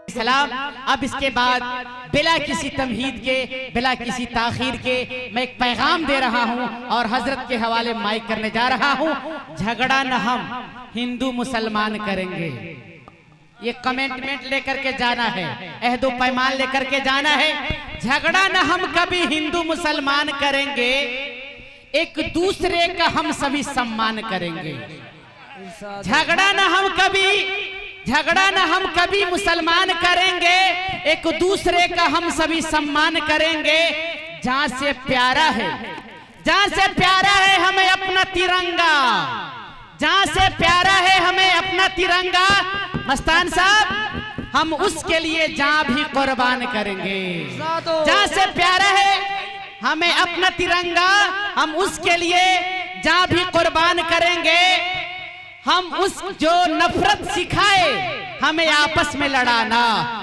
सलाम। अब इसके बाद बिला किसी तमहीद के, बिला किसी ताखीर के मैं एक पैगाम दे रहा हूं और हजरत के हवाले माइक करने जा रहा हूं। झगड़ा न हम हिंदू मुसलमान करेंगे, ये कमेंटमेंट लेकर के जाना है, अहदो पैमान लेकर के जाना है। झगड़ा न हम कभी हिंदू मुसलमान करेंगे, एक दूसरे का हम सभी सम्मान करेंगे। झगड़ा न हम कभी मुसलमान करेंगे, एक दूसरे का हम सभी सम्मान करेंगे। जहां से प्यारा है, जहां से प्यारा है हमें अपना तिरंगा, जहां से प्यारा है हमें अपना तिरंगा। मस्तान साहब, हम उसके लिए जहां भी कुर्बान करेंगे। जहां से प्यारा है हमें अपना तिरंगा, हम उसके लिए जहां भी कुर्बान करेंगे। हम उस जो नफरत सिखाए हमें आपस में लड़ाना,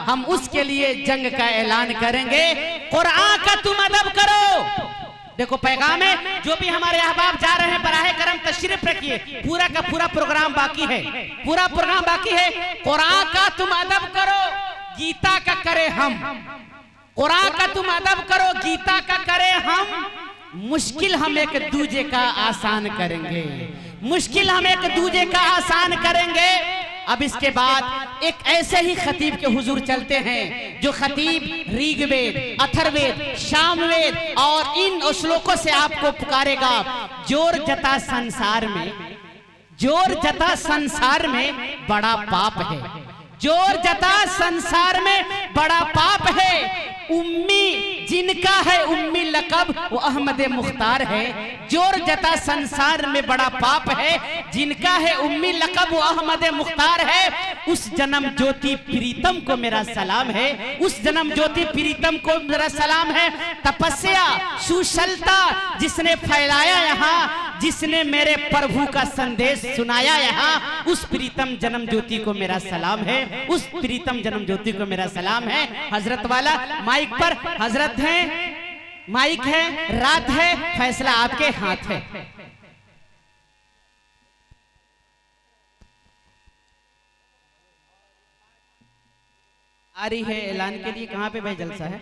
हम उसके लिए जंग का ऐलान करेंगे। कुरान का तुम अदब करो। देखो पैगाम है, जो भी हमारे अहबाब जा रहे हैं बराहे करम तशरीफ रखिए, पूरा का पूरा प्रोग्राम बाकी है, पूरा प्रोग्राम बाकी है। कुरान का तुम अदब करो, गीता का करे हम। कुरान का तुम अदब करो, गीता का करे हम। मुश्किल हम एक दूजे का आसान करेंगे, मुश्किल हम एक दूजे का आसान करेंगे। अब इसके बाद एक ऐसे ही खतीब के हुजूर चलते हैं जो खतीब ऋग्वेद, अथर्ववेद, सामवेद और इन श्लोकों से आपको पुकारेगा। जोर जता संसार में, जोर जता संसार में बड़ा पाप है, जोर जता संसार में बड़ा पाप है। उम्मी जिनका है उम्मी लकब वो अहमद मुख्तार है। जोर जता संसार में बड़ा पाप है, जिनका है उम्मी लकब वो अहमद मुख्तार है। उस जन्म ज्योति प्रीतम को मेरा सलाम है, उस जन्म ज्योति प्रीतम को मेरा सलाम है। तपस्या सुशलता जिसने फैलाया यहाँ, जिसने मेरे प्रभु का संदेश सुनाया यहाँ, उस प्रीतम जन्म ज्योति को मेरा सलाम है, उस प्रीतम जन्म ज्योति को मेरा सलाम है। हजरत वाला माइक पर हजरत हैं, माइक है, रात है, फैसला आपके हाथ है। आ रही है ऐलान के लिए, कहां पे भाई जलसा है?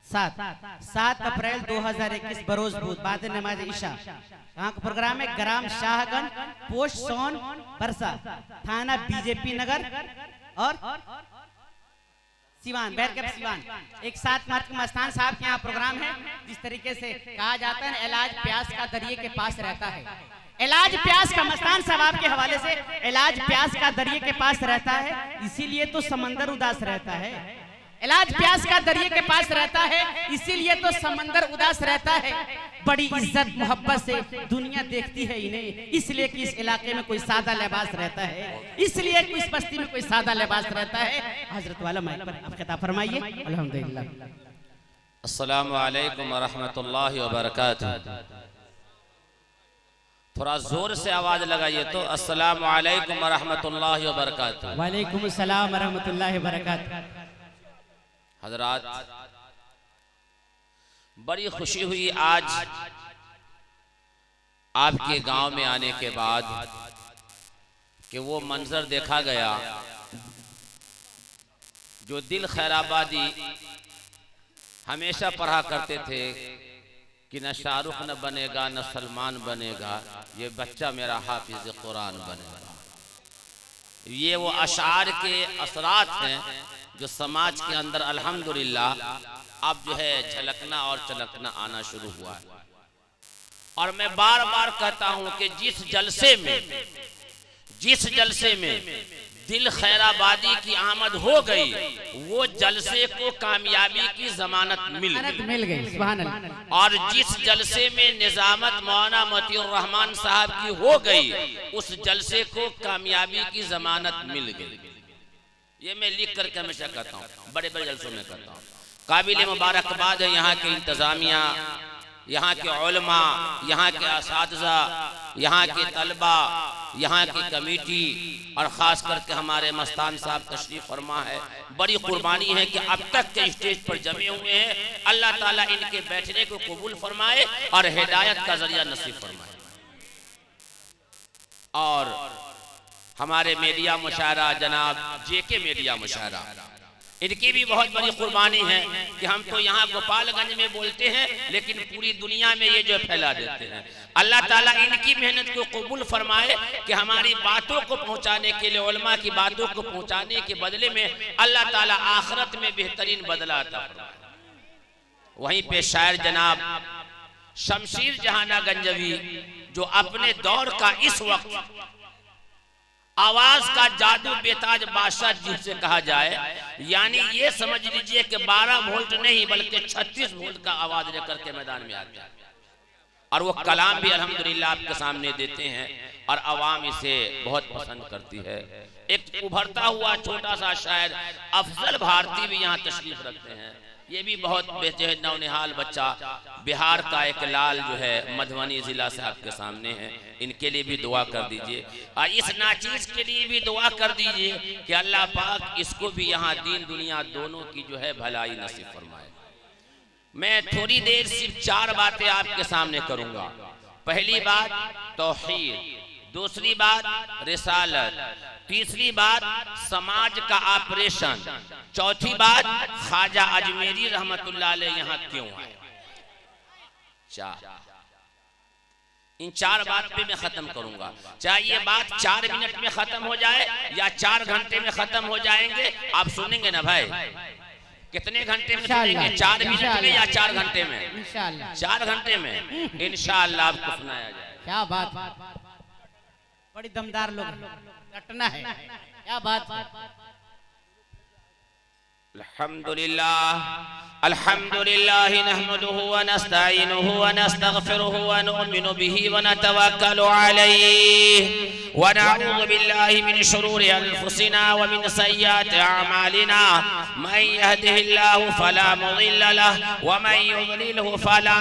7 अप्रैल 2021 बरोज बुध बाद नमाज ईशा। कहाँ का प्रोग्राम है? ग्राम शाहगंज, पोस्ट सोन बरसा, थाना बीजेपी नगर और सिवान, बैरकैप सिवान। एक 7 मार्च को मस्तान साहब के यहाँ प्रोग्राम है। जिस तरीके से कहा जाता है इलाज प्यास का दरिये के पास रहता है, इलाज प्यास का मस्तान साहब के हवाले से इलाज प्यास का दरिये के पास रहता है, इसीलिए तो समंदर उदास रहता है। इलाज प्यास का दरिये के पास रहता है, इसीलिए तो समंदर उदास रहता है। बड़ी इज्जत मोहब्बत से दुनिया देखती है इन्हें, इसलिए कि इस इलाके में कोई सादा लिबास रहता है, इसलिए कि इस बस्ती में कोई सादा लिबास रहता है। हजरत वाला माइक पर आप खिताब फरमाइए। अल्हम्दुलिल्लाह। अस्सलामु अलैकुम व रहमतुल्लाहि व बरकातुहू। थोड़ा जोर से आवाज लगाइए तो। अस्सलामु अलैकुम व रहमतुल्लाहि व बरकातुहू। वालेकुम अस्सलाम व रहमतुल्लाहि व बरकातुहू। हजरात, बड़ी खुशी हुई आज आपके गांव में आने के बाद कि वो मंजर देखा गया जो दिल खैराबादी हमेशा पढ़ा करते थे कि न शाहरुख न बनेगा न सलमान बनेगा, ये बच्चा मेरा हाफिज कुरान बनेगा। ये वो अशार के असरात हैं जो समाज के अंदर अल्हम्दुलिल्लाह अब जो है झलकना और चलकना आना शुरू हुआ है। और मैं बार बार कहता हूं कि जिस जलसे में दिल खैराबादी की आमद हो गई, वो जलसे को कामयाबी की जमानत मिल गई। सुभान अल्लाह। और जिस जलसे में निजामत मौलाना मतीउर रहमान साहब की हो गई, उस जलसे को कामयाबी की जमानत मिल गई। ये मैं लिख करके हमेशा कहता हूँ, बड़े बड़े जलसों में कहता हूँ। काबिल मुबारकबाद है यहाँ के इंतजामिया, यहाँ के उलमा, यहाँ के असातिज़ा, यहाँ के तलबा, यहाँ की कमेटी और ख़ास करके हमारे मस्तान साहब तशरीफ़ फरमा है। बड़ी कुर्बानी है कि अब तक के स्टेज पर जमे हुए हैं। अल्लाह ताला इनके बैठने को कबूल फरमाए और हिदायत का जरिया नसीब फरमाए। और हमारे मीडिया मुशायरा जनाब जेके मीडिया मुशायरा, इनकी भी बहुत बड़ी कुर्बानी है कि हम तो यहाँ गोपालगंज में बोलते हैं लेकिन पूरी दुनिया में ये जो फैला देते हैं। अल्लाह ताला इनकी मेहनत को कबूल फरमाए कि हमारी बातों को पहुँचाने के लिए, उलमा की बातों को पहुँचाने के बदले में अल्लाह ताला आखिरत में बेहतरीन बदला अता फरमाए। वहीं पे शायर जनाब शमशीर जहाना गंजवी, जो अपने दौर का इस वक्त आवाज का जादू बेताज बादशाह जिसे कहा जाए, यानी ये समझ लीजिए कि 12 वोल्ट नहीं बल्कि 36 वोल्ट का आवाज लेकर के मैदान में आते हैं। और वो कलाम भी अल्हम्दुलिल्लाह आपके सामने देते हैं और आवाम इसे बहुत पसंद करती है। एक उभरता हुआ छोटा सा शायर अफजल भारती भी यहाँ तशरीफ रखते हैं। ये भी बहुत बेहतरीन नौनिहाल बच्चा, बिहार का एक लाल जो है मधुबनी जिला से आपके सामने है। इनके लिए भी दुआ कर दीजिए और इस नाचीज के लिए भी दुआ कर दीजिए कि अल्लाह पाक इसको भी यहाँ दीन दुनिया दोनों की जो है भलाई नसीब फरमाए। मैं थोड़ी देर सिर्फ 4 बातें आपके सामने करूंगा। पहली बात तौहीद, दूसरी बात रिसालत, तीसरी बात समाज का ऑपरेशन, चौथी बात ख्वाजा अजमेरी रहमतुल्लाह अलैह यहाँ क्यों आए। इन 4 बात पे मैं खत्म करूंगा। चाहे ये बात 4 मिनट में खत्म हो जाए या 4 घंटे में खत्म हो जाएंगे, आप सुनेंगे ना भाई? कितने घंटे में सुनेंगे? 4 मिनट में या 4 घंटे में? इंशाअल्लाह 4 घंटे में इंशाअल्लाह आपको सुनाया जाए। क्या बात, बड़ी दमदार लोग, रटना है। क्या बात। अल्हम्दुलिल्लाह नहमदुहु व नस्तईनुहु व नस्तगफिरुहु व नु'मिनु बिही व नतवक्कलु अलैहि व नऊज़ु बिल्लाहि मिन शुरूरि अनफुसिना व मिन सय्यिआति अअमालिना मन यहदिहिल्लाहु फला मुदिल्ल लहु व मन युद्लिलहु फला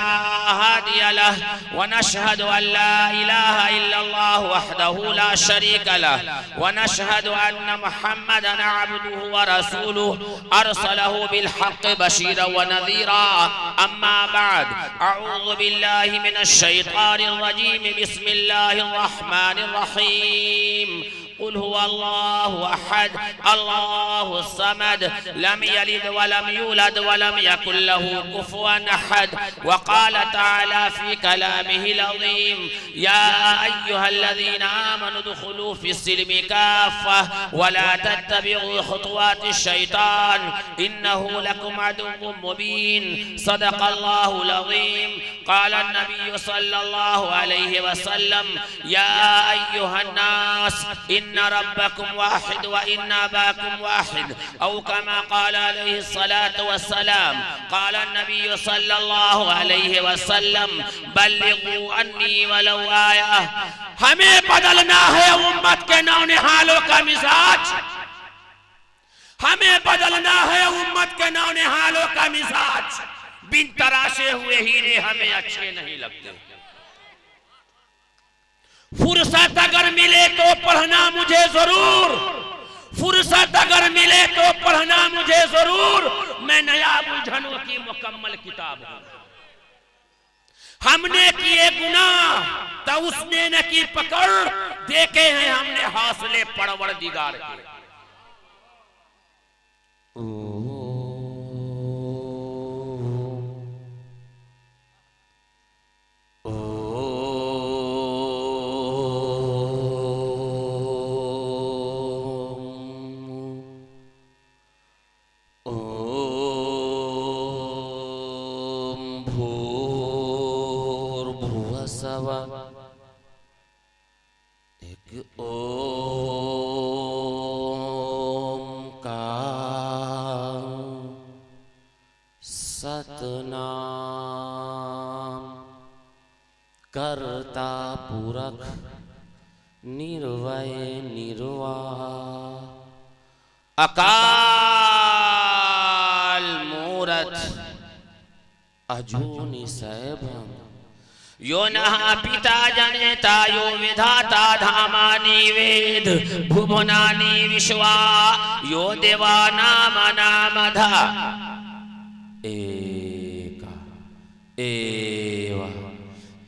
हादिय लहु व नशहदु अन ला इलाहा इल्लल्लाह वहदहु ला शरीका लहु व नशहदु अन्न मुहम्मदन अब्दुहु व रसूलुहु अरसलहु बिल हक़्क़ि बशीरा व नज़ीरा। अम्मा बाद, अऊज़ु बिल्लाहि मिनश शैतानिर रजीम, बिस्मिल्लाहिर रहमानिर रहीम। कुल हुवल्लाहु अहद, अल्लाहुस समद, लम यलिद वलम यूलद वलम यकुल लहु कुफुवन अहद। व क़ाल तआला फ़ी कलामिहिल अज़ीम, या अय्युहल्लज़ीना आमनु दुख़ुलू फ़िस्सिल्मि काफ़्फ़ह व ला तत्तबिउ ख़ुतुवातिश शैतान इन्नहु लकुम अदुव्वुम मुबीन। सदक़ल्लाहुल अज़ीम। क़ाल अन्नबिय्यु सल्लल्लाहु अलैहि वसल्लम, या अय्युहन्नास इन्ना रब्बकुम वाहिद व इन्ना अबाकुम वाहिद, औ कमा क़ाल अलैहि सलातु वस्सलाम। क़ाल अन्नबिय्यु सल्लल्लाहु अलैहि वसल्लम, बल्लिगू अन्नी वलौ आया। हमें बदलना है उम्मत के नौनिहालों का मिजाज, हमें बदलना है उम्मत के नौनिहालों का मिजाज। बिन तराशे हुए हीरे हमें अच्छे नहीं लगते। फुर्सत अगर मिले तो पढ़ना मुझे जरूर, फुर्सत अगर मिले तो पढ़ना मुझे जरूर। मैं नया उलझनों की मुकम्मल किताब हूं। हमने किए गुनाह तो उसने न की पकड़, देखे हैं हमने हौसले परवरदिगार के। करता पूरक निर्वय निर्वाह, अकाल मूरत अजूनि सैभम, यो नः पिता जनेता यो विधाता धामानि वेद भुवनानि विश्वा, यो देवानामनामधा एक एव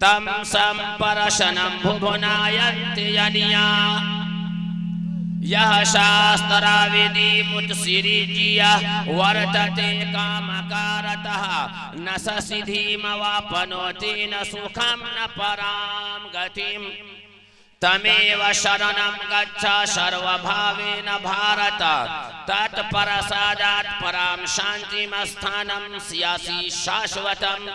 तम संपरशनं भुवनायन्ति यनिया, यह शास्त्राविधि मुत्सिरिजिया वर्तते कामकारतः, न स सिद्धिमवाप्नोति न सुखं न परां गतिं, तमेव शरणं गच्छ सर्वभावेन भारत, तत्परसादात् परां शान्तिमस्थानं स्यासि शाश्वतम्,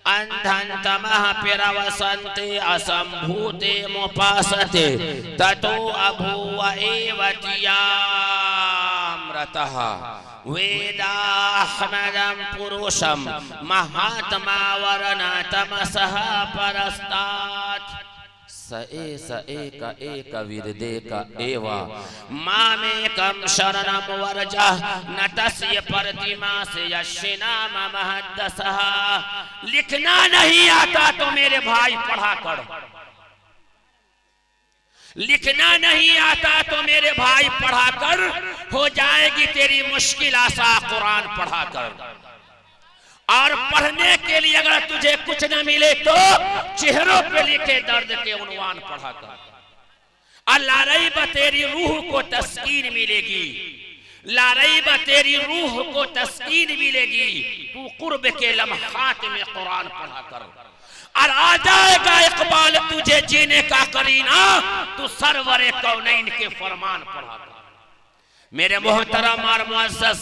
अंधन्तमः पिरवसन्ते असम्भूते मुपासते, ततो अभूव एव तियामृतः, वेदाहमदं पुरुषं महात्मा वर्णतमसः परस्तात्, स एक एक विदेक एव मामेकं शरणं वर्जः, न तस्य प्रतिमा से यस्य नाम महद्दसः। लिखना नहीं आता तो मेरे भाई पढ़ा कर, लिखना नहीं आता तो मेरे भाई पढ़ा कर, हो जाएगी तेरी मुश्किल आसा कुरान पढ़ा कर। और पढ़ने के लिए अगर तुझे कुछ न मिले तो चेहरों पे लिखे दर्द के उन्वान पढ़ा कर। अल्लाह रईब तेरी रूह को तस्कीन मिलेगी, ला रईब तेरी रूह को तस्कीन मिलेगी, तू कुर्ब के लम्हात में कुरान पढ़ा कर। और आ जाएगा इकबाल तुझे जीने का करीना, तू सरवरे कौनैन के फरमान पढ़ा कर। मेरे मोहतरम और मुअज़्ज़ज़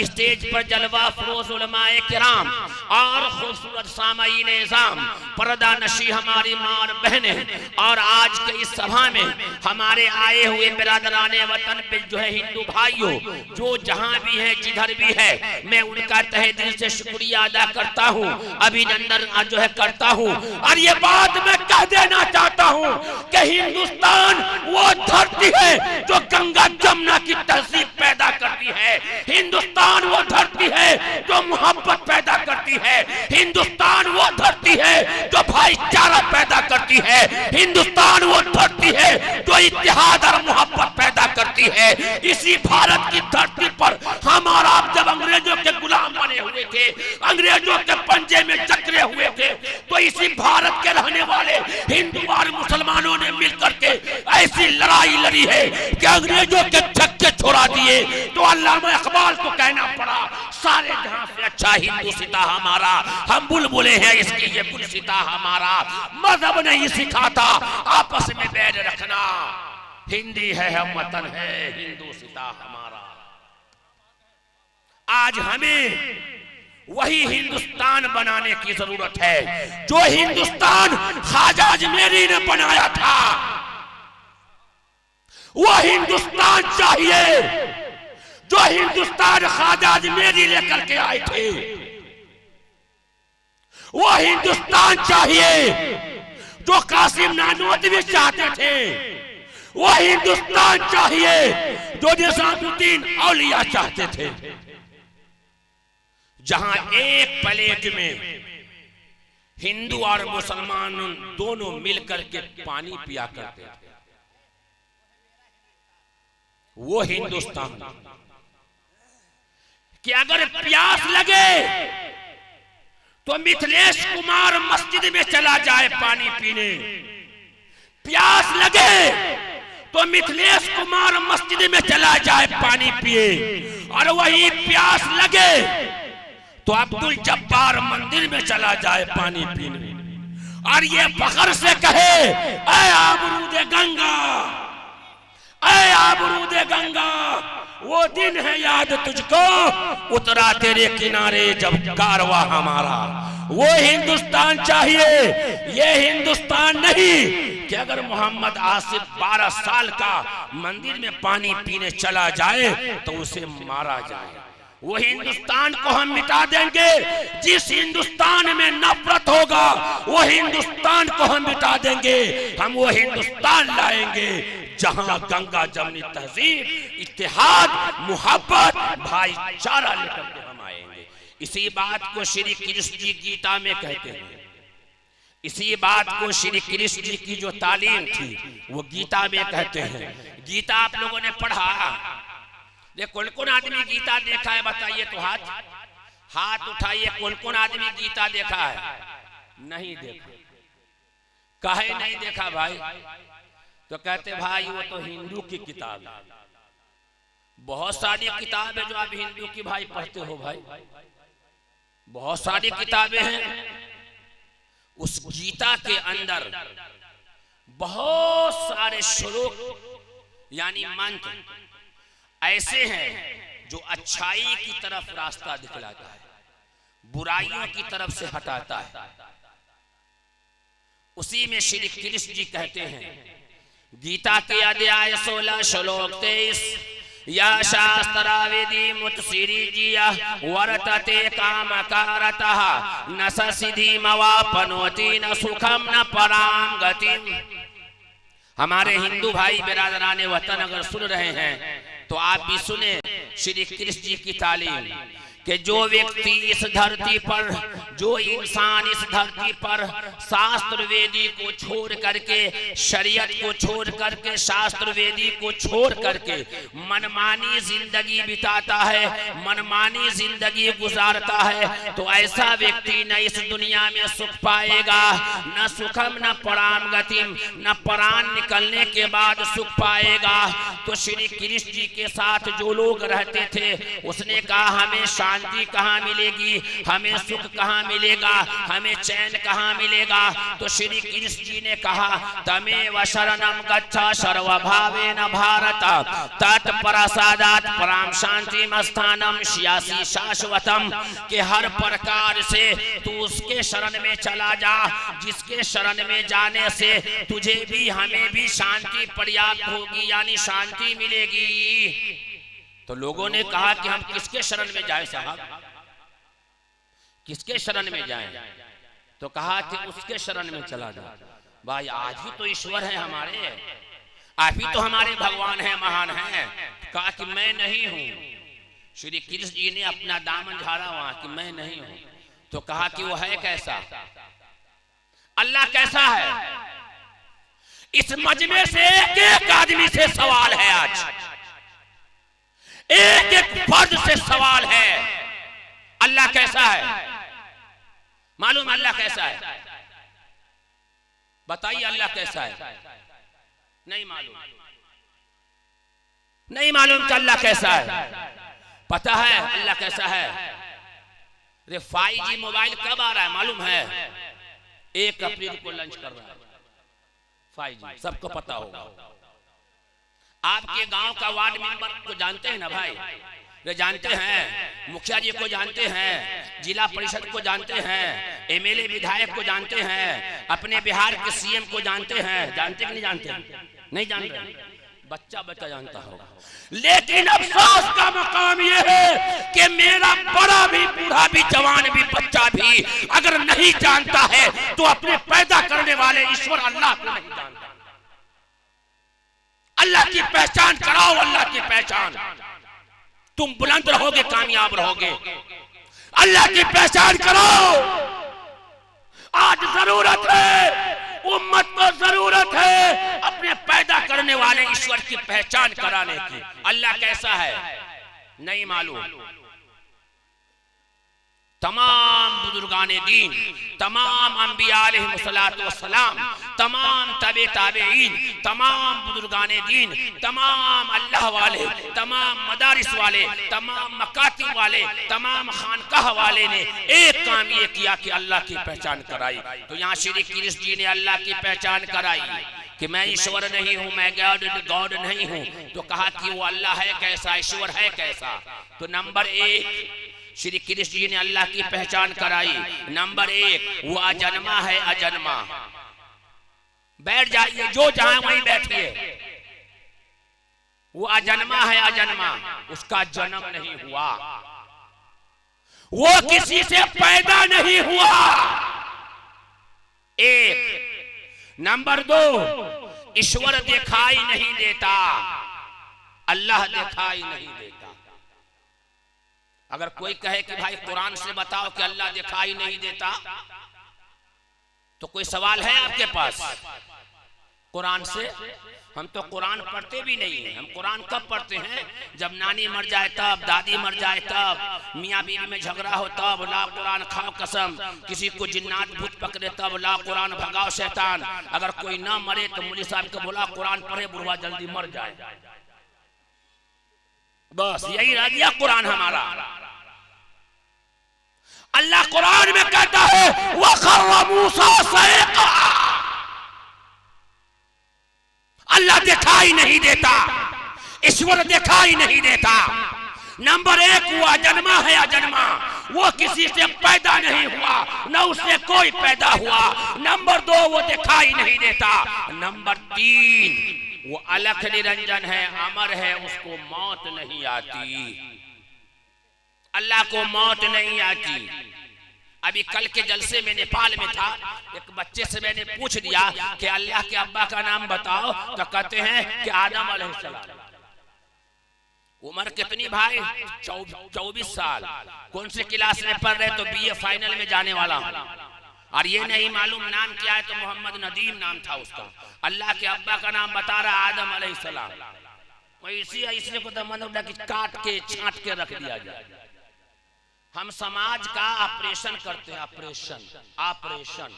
स्टेज पर जलवा फरोज़ उलमाए किराम और खूबसूरत सामाईन निज़ाम, पर्दा नशी हमारी माँ और बहनें, और आज के इस सभा में हमारे आए हुए बिरादराने वतन पे जो है हिंदू भाइयों, जो जहाँ भी है जिधर भी है, मैं उनका तहे दिल से शुक्रिया अदा करता हूँ, अभिनंदन जो है करता हूँ। और ये बात मैं कह देना चाहता हूँ कि हिंदुस्तान वो धरती है जो गंगा जमुना की पैदा करती है, हिंदुस्तान वो धरती है जो मोहब्बत पैदा करती है, हिंदुस्तान वो धरती है जो भाईचारा पैदा करती है, हिंदुस्तान वो धरती है जो इत्तेहाद और मोहब्बत पैदा करती है। इसी भारत की धरती पर हम और आप जब अंग्रेजों के गुलाम बने हुए थे, अंग्रेजों के पंजे में जकड़े हुए थे, तो इसी भारत के रहने वाले हिंदू और मुसलमानों ने मिलकर के ऐसी लड़ाई लड़ी है कि अंग्रेजों के धक्के छोड़ा दिए। तो अल्लामा इकबाल को कहना पड़ा, सारे जहां से अच्छा हिंदुस्तान हमारा, हम बुलबुले हैं इसकी ये गुलसिता हमारा, मजहब नहीं सिखाता आपस में बैर रखना, हिंदी है हम वतन है हिंदुस्तान हमारा। आज हमें वही हिंदुस्तान बनाने की जरूरत है जो हिंदुस्तान ख्वाजा अजमेरी ने बनाया था। वो हिंदुस्तान चाहिए जो हिंदुस्तान ख्वाजा अजमेरी लेकर के आए थे। वो हिंदुस्तान चाहिए जो कासिम नानोतवी चाहते थे। वो हिंदुस्तान चाहिए जो निजामुद्दीन औलिया चाहते थे, जहां एक प्लेट में हिंदू और मुसलमान दोनों मिलकर के पानी पिया करते थे। वो हिंदुस्तान कि अगर प्यास लगे तो मिथिलेश कुमार मस्जिद में चला जाए पानी पीने, प्यास लगे तो मिथिलेश कुमार मस्जिद में चला जाए पानी पिए, और वही प्यास लगे तो अब्दुल जब्बार मंदिर में चला जाए पानी पीने, और ये फख्र से कहे, ऐ आबरूदे गंगा, ऐ आबरूदे गंगा, वो दिन है याद तुझको उतरा तेरे किनारे जब कारवा हमारा। वो हिंदुस्तान चाहिए, ये हिंदुस्तान नहीं कि अगर मोहम्मद आसिफ 12 साल का मंदिर में पानी पीने चला जाए तो उसे मारा जाए। वो हिंदुस्तान को हम मिटा देंगे। जिस हिंदुस्तान में नफरत होगा वो हिंदुस्तान को हम मिटा देंगे। हम वो हिंदुस्तान लाएंगे जहां गंगा जमनी तहजीब, इत्तेहाद, मोहब्बत, भाईचारा लेकर के हम आएंगे। इसी बात को श्री कृष्ण जी गीता में कहते हैं। इसी बात को श्री कृष्ण जी की जो तालीम थी वो गीता में कहते हैं। गीता आप लोगों ने पढ़ा? ये कौन कौन आदमी गीता देखा है बताइए तो हाथ उठाइए। कौन कौन आदमी गीता देखा है? नहीं देखा। काहे नहीं देखा भाई? तो कहते भाई वो तो हिंदू की किताब है। बहुत सारी किताब है जो आप हिंदू की भाई पढ़ते हो भाई, बहुत सारी किताबें हैं। उस गीता के अंदर बहुत सारे श्लोक यानी मंत्र ऐसे हैं जो अच्छाई की तरफ रास्ता दिखलाता है, बुराइयों की तरफ से हटाता है। उसी में श्री कृष्ण जी कहते हैं गीता के अध्याय 16 श्लोक 23, या शास्त्रावेदी मुत्सिरी जिया वर्तते काम कारतः न सिद्धि मवापनोति न सुखम न पराम गतिम। हमारे हिंदू भाई बिरादराने वतन अगर सुन रहे हैं तो आप भी सुने श्री कृष्ण जी की तालीम कि जो व्यक्ति इस धरती पर, जो इंसान इस धरती पर शास्त्र वेदी को छोड़ करके, शरीयत को छोड़ करके, शास्त्र वेदी को छोड़ करके मनमानी जिंदगी बिताता है, मनमानी जिंदगी गुजारता है, तो ऐसा व्यक्ति न इस दुनिया में सुख पाएगा, न सुखम न पराम गतिम, न प्राण निकलने के बाद सुख पाएगा। तो श्री कृष्ण जी के साथ जो लोग रहते थे उसने कहा हमें शांति कहाँ मिलेगी, हमें सुख कहाँ मिलेगा, हमें चैन कहाँ मिलेगा। तो श्री कृष्ण जी ने कहा तमेव शरणम गच्छ सर्वभावेन भारत तत्प्रसादात् पराम शांतिम स्थानम श्यासी शाश्वतम। के हर प्रकार से तू उसके शरण में चला जा जिसके शरण में जाने से तुझे भी हमें भी शांति पर्याप्त होगी, यानी शांति मिलेगी। तो लोगों ने कहा कि हम किसके शरण में जाएं साहब, किसके शरण में जाएं? तो कहा कि उसके शरण में चला जा। भाई आज ही तो ईश्वर है हमारे, आप ही तो हमारे भगवान हैं, महान हैं। कहा कि मैं नहीं हूं। श्री कृष्ण जी ने अपना दामन झाड़ा वहां कि मैं नहीं हूं। तो कहा कि वो है कैसा, अल्लाह कैसा है? इस मजमे से एक एक आदमी से सवाल है, आज एक एक फर्द से सवाल है, अल्लाह कैसा है? मालूम अल्लाह कैसा है? बताइए अल्लाह कैसा है? नहीं मालूम, नहीं मालूम कि अल्लाह कैसा है। पता है अल्लाह कैसा है? अरे 5G मोबाइल कब आ रहा है मालूम है? 1 अप्रैल को लॉन्च कर रहा है 5G, सबको पता होगा। आपके गांव का वार्ड मेंबर को जानते हैं ना भाई? वे जानते हैं, मुखिया जी को जानते हैं, जिला परिषद को जानते हैं, एमएलए विधायक को जानते हैं, अपने बिहार के सीएम को जानते हैं। जानते कि नहीं जानते? नहीं जान रहे, बच्चा बच्चा जानता होगा। लेकिन अफसोस का मकाम यह है कि मेरा बड़ा भी, बूढ़ा भी, जवान भी, बच्चा भी अगर नहीं जानता है तो अपने पैदा करने वाले ईश्वर अल्लाह को नहीं जानता। अल्लाह की पहचान कराओ, अल्लाह की पहचान, तुम बुलंद रहोगे, कामयाब रहोगे। अल्लाह की पहचान करो। आज जरूरत है, उम्मत को जरूरत है अपने पैदा करने वाले ईश्वर की पहचान कराने की। अल्लाह कैसा है नहीं मालूम। तमाम बुजुर्गाने दीन, तमाम अंबिया अलैहिस्सलातु वस्सलाम, तमाम तबे ताबेईन, तमाम बुजुर्गाने दीन, तमाम अल्लाह वाले, तमाम मदारिस वाले, तमाम मकाती वाले, तमाम खानकाह वाले ने एक काम ये किया कि अल्लाह की पहचान कराई। तो यहाँ श्री कृष्ण जी ने अल्लाह की पहचान कराई कि मैं ईश्वर नहीं हूँ, मैं गॉड नहीं हूँ। तो कहा कि वो अल्लाह है कैसा, ईश्वर है कैसा? तो नंबर 1 श्री कृष्ण जी ने अल्लाह की पहचान कराई। नंबर 1 वो अजन्मा है, अजन्मा। बैठ जाइए, जो जहां वहीं बैठिए। वो अजन्मा है, अजन्मा, उसका जन्म नहीं हुआ। वो किसी से पैदा नहीं हुआ। एक नंबर 2, ईश्वर दिखाई नहीं देता, अल्लाह दिखाई नहीं देता। अगर कोई कहे कि भाई कुरान से बताओ कि अल्लाह दिखाई नहीं देता, तो कोई सवाल है आपके पास? कुरान से हम तो कुरान पढ़ते भी नहीं हैं। हम कुरान कब पढ़ते हैं? जब नानी मर जाए तब, दादी मर जाए तब, मियाँ बीवी में झगड़ा हो तब, ला कुरान खाओ कसम, किसी को जिन्नात भूत पकड़े तब, ला कुरान भगाओ शैतान। अगर कोई ना मरे तो मौलवी साहब को बोला कुरान पढ़े, बुढ़वा जल्दी मर जाए। बस यही रह गया कुरान हमारा। अल्लाह कुरान में कहता है वखर्र मूसा सईक़ा, अल्लाह दिखाई नहीं देता, ईश्वर दिखाई नहीं देता। नंबर 1 वो अजन्मा है, अजन्मा, वो किसी से पैदा नहीं हुआ, न उससे कोई पैदा हुआ। नंबर 2 वो दिखाई नहीं देता। नंबर 3 वो अलख निरंजन है, अमर है, उसको मौत नहीं आती। अल्लाह को मौत नहीं आती। अभी कल के जलसे में नेपाल में था, एक बच्चे से मैंने पूछ दिया कि अल्लाह के अब्बा का नाम बताओ, तो कहते हैं कि आदम अलैहिस्सलाम। उम्र कितनी भाई? 24 साल। कौन से क्लास में पढ़ रहे? तो BA फाइनल में जाने वाला हूं। और ये नहीं मालूम नाम क्या है, तो मोहम्मद नदीम नाम था उसका। अल्लाह के अब्बा का नाम बता रहा आदम अलैहिस्सलाम। इसलिए को तो मन उठा कि काट के छांट के रख दिया जाए। हम समाज का ऑपरेशन करते हैं, ऑपरेशन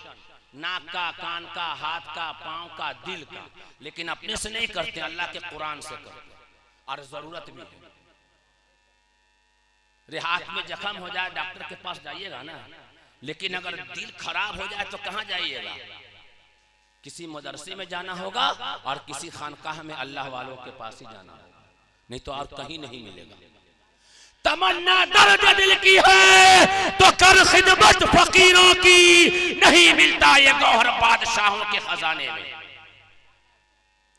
नाक का, कान का, हाथ का, पांव का, दिल का, लेकिन अपने से नहीं करते, अल्लाह के कुरान से करते। और जरूरत भी है। हाथ में जख्म हो जाए डॉक्टर के पास जाइएगा ना, लेकिन अगर दिल खराब हो जाए तो कहां जाइएगा? किसी मदरसे में जाना होगा और किसी खानकाह में अल्लाह वालों के पास ही जाना होगा, नहीं तो और कहीं नहीं मिलेगा। तमन्ना दर्द दिल की है तो कर खिदमत फकीरों की, नहीं मिलता ये गौहर बादशाहों के खजाने में।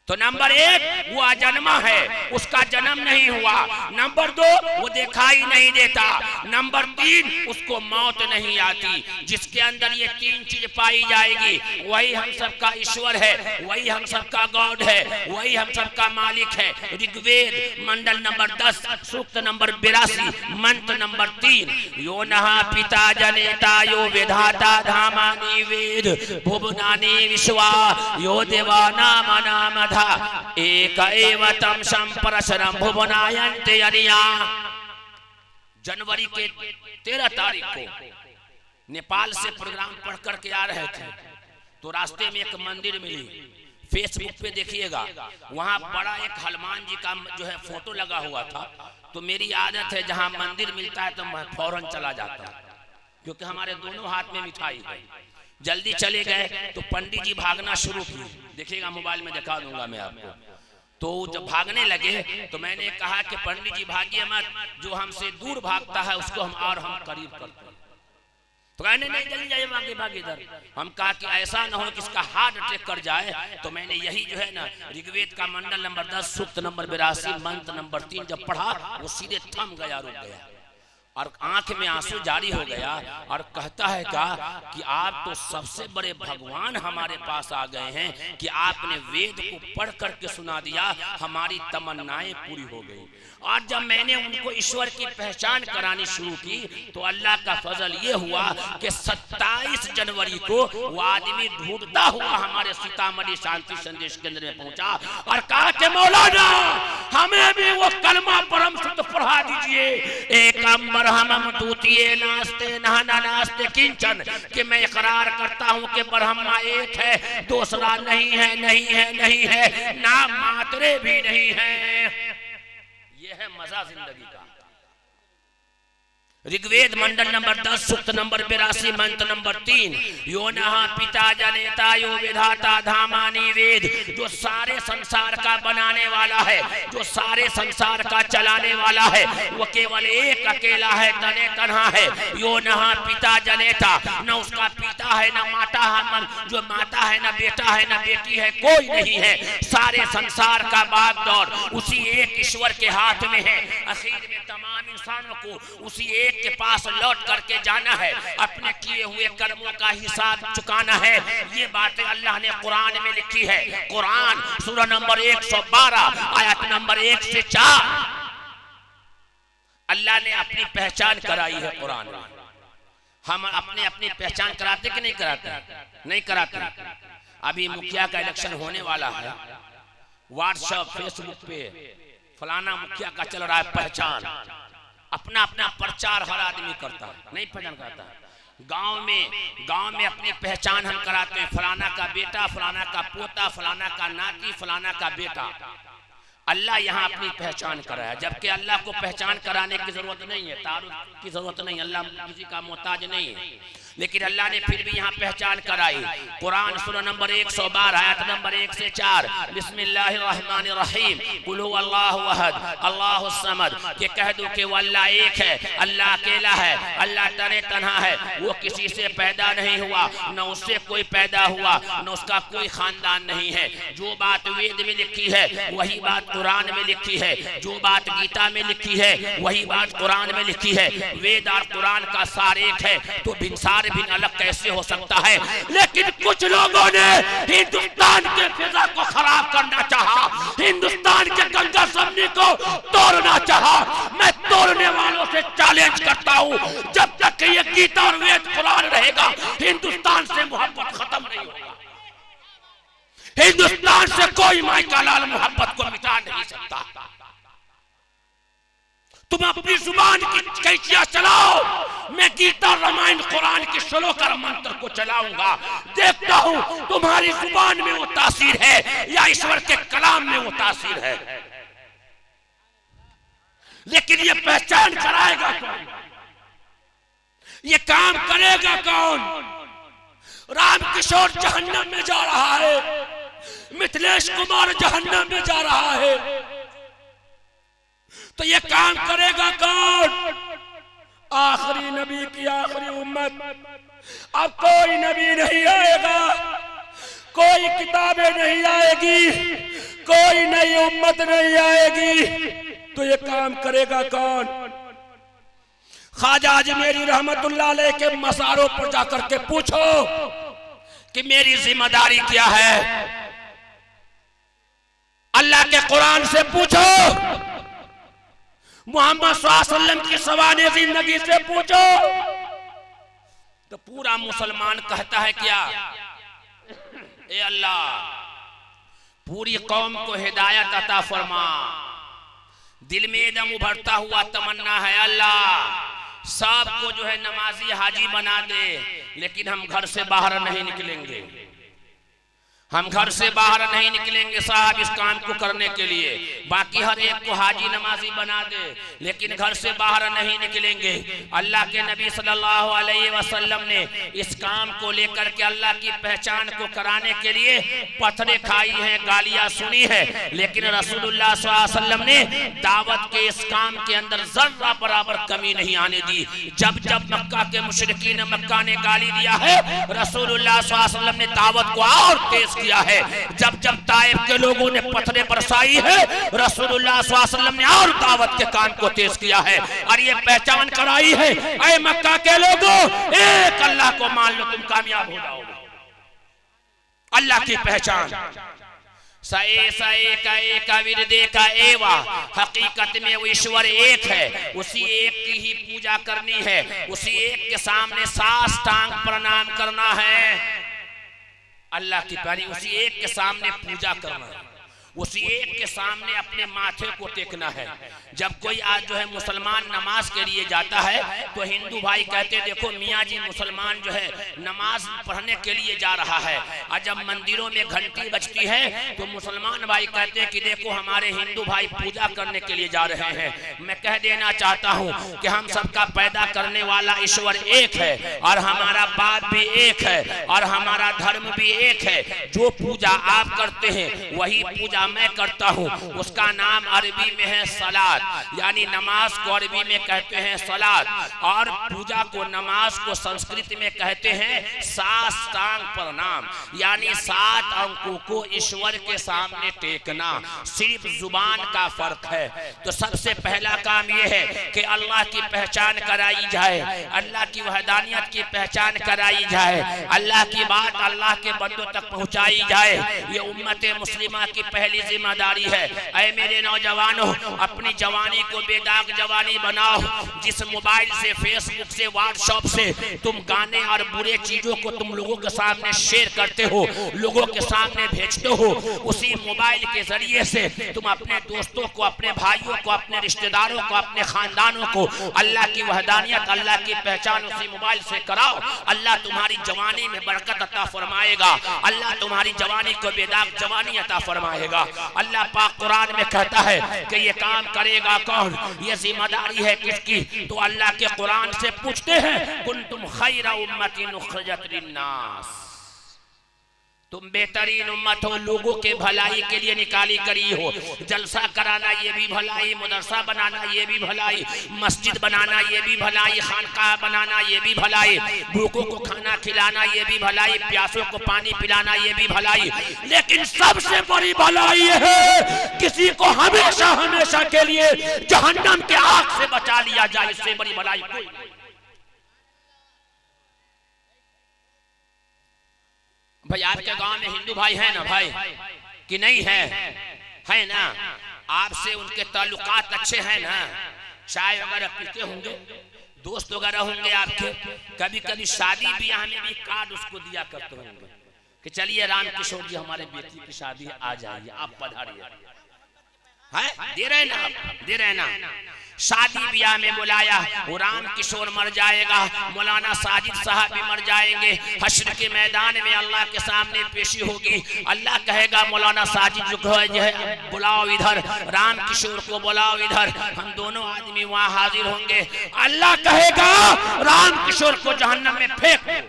तो नंबर 1 वो अजन्मा है, उसका जन्म नहीं हुआ। नंबर 2 वो दिखाई नहीं देता। नंबर 3 उसको मौत नहीं आती। जिसके अंदर ये 3 चीज पाई जाएगी वही हम सबका ईश्वर है, वही हम सबका गॉड है, वही हम सबका मालिक है। ऋग्वेद मंडल नंबर 10 सूक्त नंबर 82 मंत्र नंबर 3, यो नहा पिता जनेता यो विधाता धामानि वेद भुवनानि विश्वा यो देवानाम नामधा एक एव तम संपरशरम भुवनायन्ते अनिया। जनवरी के 13 तारीख को नेपाल से प्रोग्राम पढ़ करके आ रहे थे, तो रास्ते में एक मंदिर मिली। फेसबुक पे देखिएगा, वहां बड़ा एक हनुमान जी का जो है फोटो लगा हुआ था। तो मेरी आदत है जहां मंदिर मिलता है तो मैं फौरन चला जाता हूं, क्योंकि हमारे दोनों हाथ में मिठाई है। जल्दी चले गए तो पंडित जी भागना शुरू किए। देखिएगा मोबाइल में दिखा दूंगा मैं आपको। तो जब भागने लगे तो मैंने कहा कि पंडित जी भागिए मत, जो हमसे दूर भागता है उसको हम करीब करते हैं। तो कहने नहीं जल्दी जाइए, भागे इधर। हम कहा कि ऐसा ना हो कि इसका हार्ट अटैक कर जाए। तो मैंने यही जो है ना ऋग्वेद का मंडल नंबर 10 सूक्त नंबर 82 मंत्र नंबर 3 जब पढ़ा, वो सीधे थम गया, रुक गया और आंख में आंसू जारी हो गया। और कहता है कि आप तो सबसे बड़े भगवान हमारे पास आ गए हैं कि आपने वेद को पढ़ करके सुना दिया, हमारी तमन्नाएं पूरी हो गई। और जब मैंने उनको ईश्वर की पहचान करानी शुरू की तो अल्लाह का फजल ये हुआ कि 27 जनवरी को वो आदमी ढूंढता हुआ हमारे सीतामढ़ी शांति संदेश केंद्र में पहुंचा और कहा कि मौलाना हमें भी वो कलमा परम शुद्ध पढ़ा दीजिए, एक ब्रह्मम द्वितीय नास्ते नहना नास्ते किंचन, कि मैं इकरार करता हूं कि ब्रह्मा एक है, दूसरा नहीं है, नहीं है, नहीं है, ना मात्रे भी नहीं है। यह है मजा जिंदगी का। ऋग्वेद मंडल नंबर 10 सूक्त नंबर 82 मंत्र नंबर 3, यो नहा पिता जनेता यो विधाता धामानि वेद, जो सारे संसार का बनाने वाला है, जो सारे संसार का चलाने वाला है, वो केवल एक अकेला है, तने तन्हा है। यो नहा पिता जनेता, न उसका पिता है, न माता है, जो माता है, न बेटा है, न बेटी है, कोई नहीं है। सारे संसार का बागडोर उसी एक ईश्वर के हाथ में है। आखिर में तमाम इंसानों को उसी एक के पास लौट करके जाना है, अपने किए हुए कर्मों का हिसाब चुकाना है। ये बातें अल्लाह ने कुरान में लिखी है। कुरान सूरह नंबर 112 आयत नंबर 1 से 4 अल्लाह ने अपनी पहचान कराई है कुरान में। हम अपनी पहचान कराते कि नहीं कराते? नहीं कराते। अभी मुखिया का इलेक्शन होने वाला है, व्हाट्सएप फेसबुक पे फलाना मुखिया का चल रहा है पहचान, अपना अपना प्रचार हर आदमी करता है, नहीं पहचान करता। गांव में अपनी पहचान हम कराते हैं, फलाना का बेटा, फलाना का पोता, फलाना का नाती, फलाना का बेटा। अल्लाह यहाँ अपनी पहचान कराया, जबकि अल्लाह को पहचान कराने की जरूरत नहीं है, तारुफ की जरूरत नहीं, अल्लाह किसी का मोहताज नहीं है। लेकिन अल्लाह ने फिर भी यहाँ पहचान कराई। कुरान सूरह नंबर 112 आयत नंबर 1 से 4 बिस्मिल्लाहिर्रहमानिर्रहीम कुल हुवल्लाहु अहद अल्लाहुस समद, कि कह दो कि वो अल्लाह एक है, अल्लाह अकेला है, अल्लाह तने तन्हा है, वो किसी से पैदा नहीं हुआ, न उससे कोई पैदा हुआ, न उसका कोई खानदान नहीं है। जो बात वेद में लिखी है वही बात कुरान में लिखी है, जो बात गीता में लिखी है वही बात कुरान में लिखी है। वेद और कुरान का सार एक है, तो भिनसार भी अलग कैसे हो सकता है? लेकिन कुछ लोगों ने हिंदुस्तान के फिजा को खराब करना चाहा, हिंदुस्तान के गंगा सबनी को तोड़ना चाहा। मैं तोड़ने वालों से चैलेंज करता हूं, जब तक ये गीता और वेद कुरान रहेगा हिंदुस्तान से मोहब्बत खत्म नहीं होगा। हिंदुस्तान से कोई माइका लाल मोहब्बत को मिटा नहीं सकता। तुम अपनी जुबान की कैसिया चलाओ, मैं गीता रामायण कुरान के श्लोक और मंत्र को चलाऊंगा। देखता हूं तुम्हारी जुबान में वो तासीर है या ईश्वर के कलाम में वो तासीर है। लेकिन ये पहचान कराएगा कौन? ये काम करेगा कौन? राम किशोर जहन्नम में जा रहा है, मिथिलेश कुमार जहन्नम में जा रहा है, तो ये काम करेगा कौन? आखिरी नबी की आखिरी उम्मत। अब कोई नबी नहीं आएगा, कोई किताबें नहीं आएगी, कोई नई उम्मत नहीं आएगी, तो ये काम करेगा कौन? ख्वाजा अजमेरी रहमतुल्लाह अलैह के मसारों पर जाकर के पूछो कि मेरी जिम्मेदारी क्या है। अल्लाह के कुरान से पूछो, मोहम्मद सल्लल्लाहु अलैहि वसल्लम की सवाने जिंदगी से पूछो, तो पूरा मुसलमान कहता है क्या? ए अल्लाह, पूरी कौम को हिदायत अता फरमा। दिल में एकदम उभरता हुआ तमन्ना है, अल्लाह सबको जो है नमाजी हाजी बना दे, लेकिन हम घर से बाहर नहीं निकलेंगे, हम घर से बाहर नहीं निकलेंगे साहब इस काम को करने के लिए। बाकी हर एक को हाजी नमाजी बना दे, लेकिन घर से बाहर नहीं निकलेंगे। अल्लाह के नबी सल्लल्लाहु अलैहि वसल्लम ने इस काम को लेकर के अल्लाह की पहचान को कराने के लिए पत्थरें खाई हैं, गालियां सुनी है, लेकिन रसूलुल्लाह सल्लल्लाहु अलैहि वसल्लम ने दावत के इस काम के अंदर जर्रा बराबर कमी नहीं आने दी। जब जब मक्का के मुशरिकीन मक्का ने गाली दिया है, रसूलुल्लाह सल्लल्लाहु अलैहि वसल्लम ने दावत को और तेज किया है। जब जब ताइफ के लोगों ने पत्थरें बरसाई है, रसूलुल्लाह सल्लल्लाहु अलैहि वसल्लम ने और दावत के काम को तेज किया है और ये पहचान कराई है, ऐ मक्का के लोगों, एक अल्लाह को मान लो, तुम कामयाब हो जाओगे। अल्लाह की पहचान का एवा, हकीकत में वो ईश्वर एक है, उसी एक की ही पूजा करनी है, उसी एक के सामने साष्टांग प्रणाम करना है। अल्लाह की प्यारी, उसी एक के सामने पूजा करना है, उसी एक के सामने अपने माथे को टेकना है। जब कोई आज जो है मुसलमान नमाज के लिए जाता है तो हिंदू भाई कहते हैं देखो मियाँ जी मुसलमान जो है नमाज पढ़ने के लिए जा रहा है, और जब मंदिरों में घंटी बजती है तो मुसलमान भाई कहते हैं कि देखो हमारे हिंदू भाई पूजा करने के लिए जा रहे हैं। मैं कह देना चाहता हूँ कि हम सबका पैदा करने वाला ईश्वर एक है और हमारा बाप भी एक है और हमारा धर्म भी एक है। जो पूजा आप करते हैं वही पूजा पूजा मैं करता हूँ उसका नाम अरबी में है सलात, यानी नमाज को अरबी में कहते हैं सलात, और पूजा को नमाज को संस्कृत में कहते हैं साष्टांग प्रणाम, यानी 7 अंकों को ईश्वर के सामने टेकना। सिर्फ जुबान का फर्क है। तो सबसे पहला काम यह है कि अल्लाह की पहचान कराई जाए, अल्लाह की वहदानियत की पहचान कराई जाए, अल्लाह की बात अल्लाह के बंदों तक पहुंचाई जाए। ये उम्मत मुस्लिमा की पहली जिम्मेदारी है। ऐ मेरे नौजवानों, अपनी जवानी को बेदाग जवानी बनाओ। जिस मोबाइल से, फेसबुक से, व्हाट्सएप से तुम गाने और बुरे चीजों को तुम लोगों के सामने शेयर करते हो, लोगों के सामने भेजते हो, उसी मोबाइल के जरिए से तुम अपने दोस्तों को, अपने भाइयों को, अपने रिश्तेदारों को, अपने खानदानों को अल्लाह की वहदानियत, अल्लाह की पहचान उसी मोबाइल से कराओ। अल्लाह तुम्हारी जवानी में बरकत अता फरमाएगा, अल्लाह तुम्हारी जवानी को बेदाग जवानी अता फरमाएगा। अल्लाह पाक कुरान में कहता है कि ये काम करेगा कौन, ये जिम्मेदारी है किसकी? तो अल्लाह के कुरान से पूछते हैं, कुंतुम खैरा उम्मतिन उखरिजत लिन्नास, तुम बेहतरीन उम्मत हो, लोगों के भलाई के लिए निकाली करी हो। जलसा कराना ये भी भलाई, मदरसा बनाना ये भी भलाई, मस्जिद बनाना ये भी भलाई, खानकाह बनाना ये भी भलाई, भूखों को खाना खिलाना ये भी भलाई, प्यासों को पानी पिलाना ये भी भलाई। लेकिन सबसे बड़ी भलाई ये है किसी को हमेशा हमेशा के लिए जहन्नम के आग से बचा लिया जाए। इससे बड़ी भलाई कोई नहीं। भाई आपके गांव में हिंदू भाई है ना भाई, कि नहीं है? है ना? आपसे उनके ताल्लुकात अच्छे हैं ना? चाय वगैरह पीते होंगे, दोस्त वगैरह होंगे आपके। कभी कभी शादी ब्याह में भी कार्ड उसको दिया करते होंगे कि चलिए राम किशोर जी हमारे बेटी की शादी आ जाइए, आप पधारिए। है दे रहे ना, आप दे रहे ना। शादी ब्याह में बुलाया, वो राम किशोर मर जाएगा, मौलाना साजिद साहब भी मर जाएंगे। हश्र के मैदान में अल्लाह के सामने पेशी होगी। अल्लाह कहेगा मौलाना साजिद जो है बुलाओ इधर, राम किशोर को बुलाओ इधर, हम दोनों आदमी वहां हाजिर होंगे। अल्लाह कहेगा राम किशोर को जहन्नम में फेंक दो,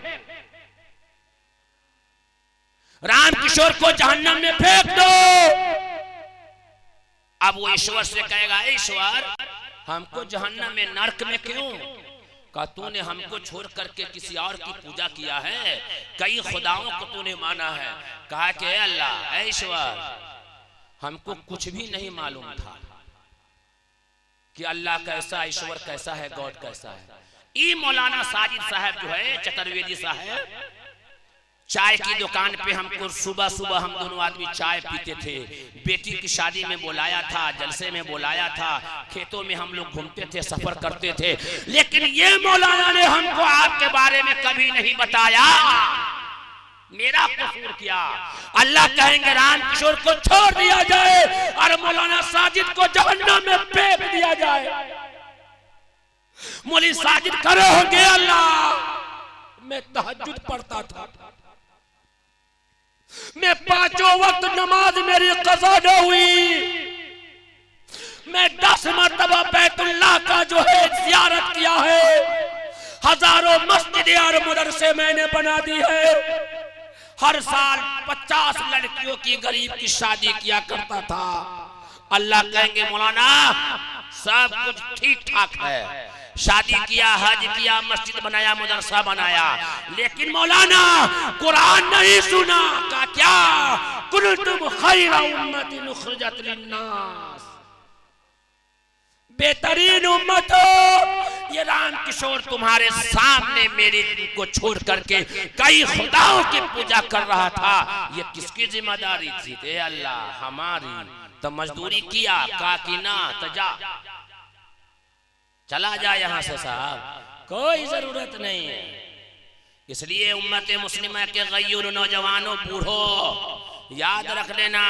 राम किशोर को जहन्नम में फेंक दो। अब वो ईश्वर से कहेगा, ईश्वर हमको जहन्नम में, नरक में क्यों? का तूने हमको छोड़ करके किसी और की पूजा किया है, कई खुदाओं को तूने माना है। कहा कि अल्लाह, ईश्वर हमको कुछ भी नहीं मालूम था कि अल्लाह कैसा, ईश्वर कैसा है, गॉड कैसा है। ई मौलाना साजिद साहब जो है, चतुर्वेदी साहब, चाय की दुकान पे हमको सुबह सुबह हम दोनों आदमी चाय पीते थे। बेटी की शादी में बुलाया था, जलसे में बुलाया था, खेतों में हम लोग घूमते थे, सफर करते थे। लेकिन ये मौलाना ने हमको आपके बारे में कभी नहीं बताया। मेरा कसूर किया। अल्लाह कहेंगे राम किशोर को छोड़ दिया जाए और मौलाना साजिद को जहन्नम में फेंक दिया जाए। मौलवी साजिद खड़े होंगे, अल्लाह मैं तहज्जुद पढ़ता था, मैं 5 वक्त नमाज मेरी कज़ा न हुई, मैं 10 मरतबा बैतुल्लाह का जो है ज़ियारत किया है, हजारों मस्जिदें और मदरसे मैंने बना दी है, हर साल 50 लड़कियों की गरीब की शादी किया करता था। अल्लाह कहेंगे मौलाना सब कुछ ठीक ठाक है, शादी किया, हज किया, मस्जिद बनाया, मदरसा बनाया, लेकिन मौलाना कुरान नहीं सुना। का क्या? कुंतुम खैरा उम्मतिन उखरिजत लिन्नास, बेहतरीन उम्मत हो। ये राम किशोर तुम्हारे सामने मेरे को छोड़ करके कई खुदाओं की पूजा कर रहा था, ये किसकी जिम्मेदारी थी? ते अल्लाह हमारी। तो मजदूरी किया, का कि ना, तो जा, चला जा यहाँ से साहब, कोई जरूरत नहीं है। इसलिए उम्मत मुस्लिमा के गय्यूर नौजवानों, बूढ़ो याद रख लेना,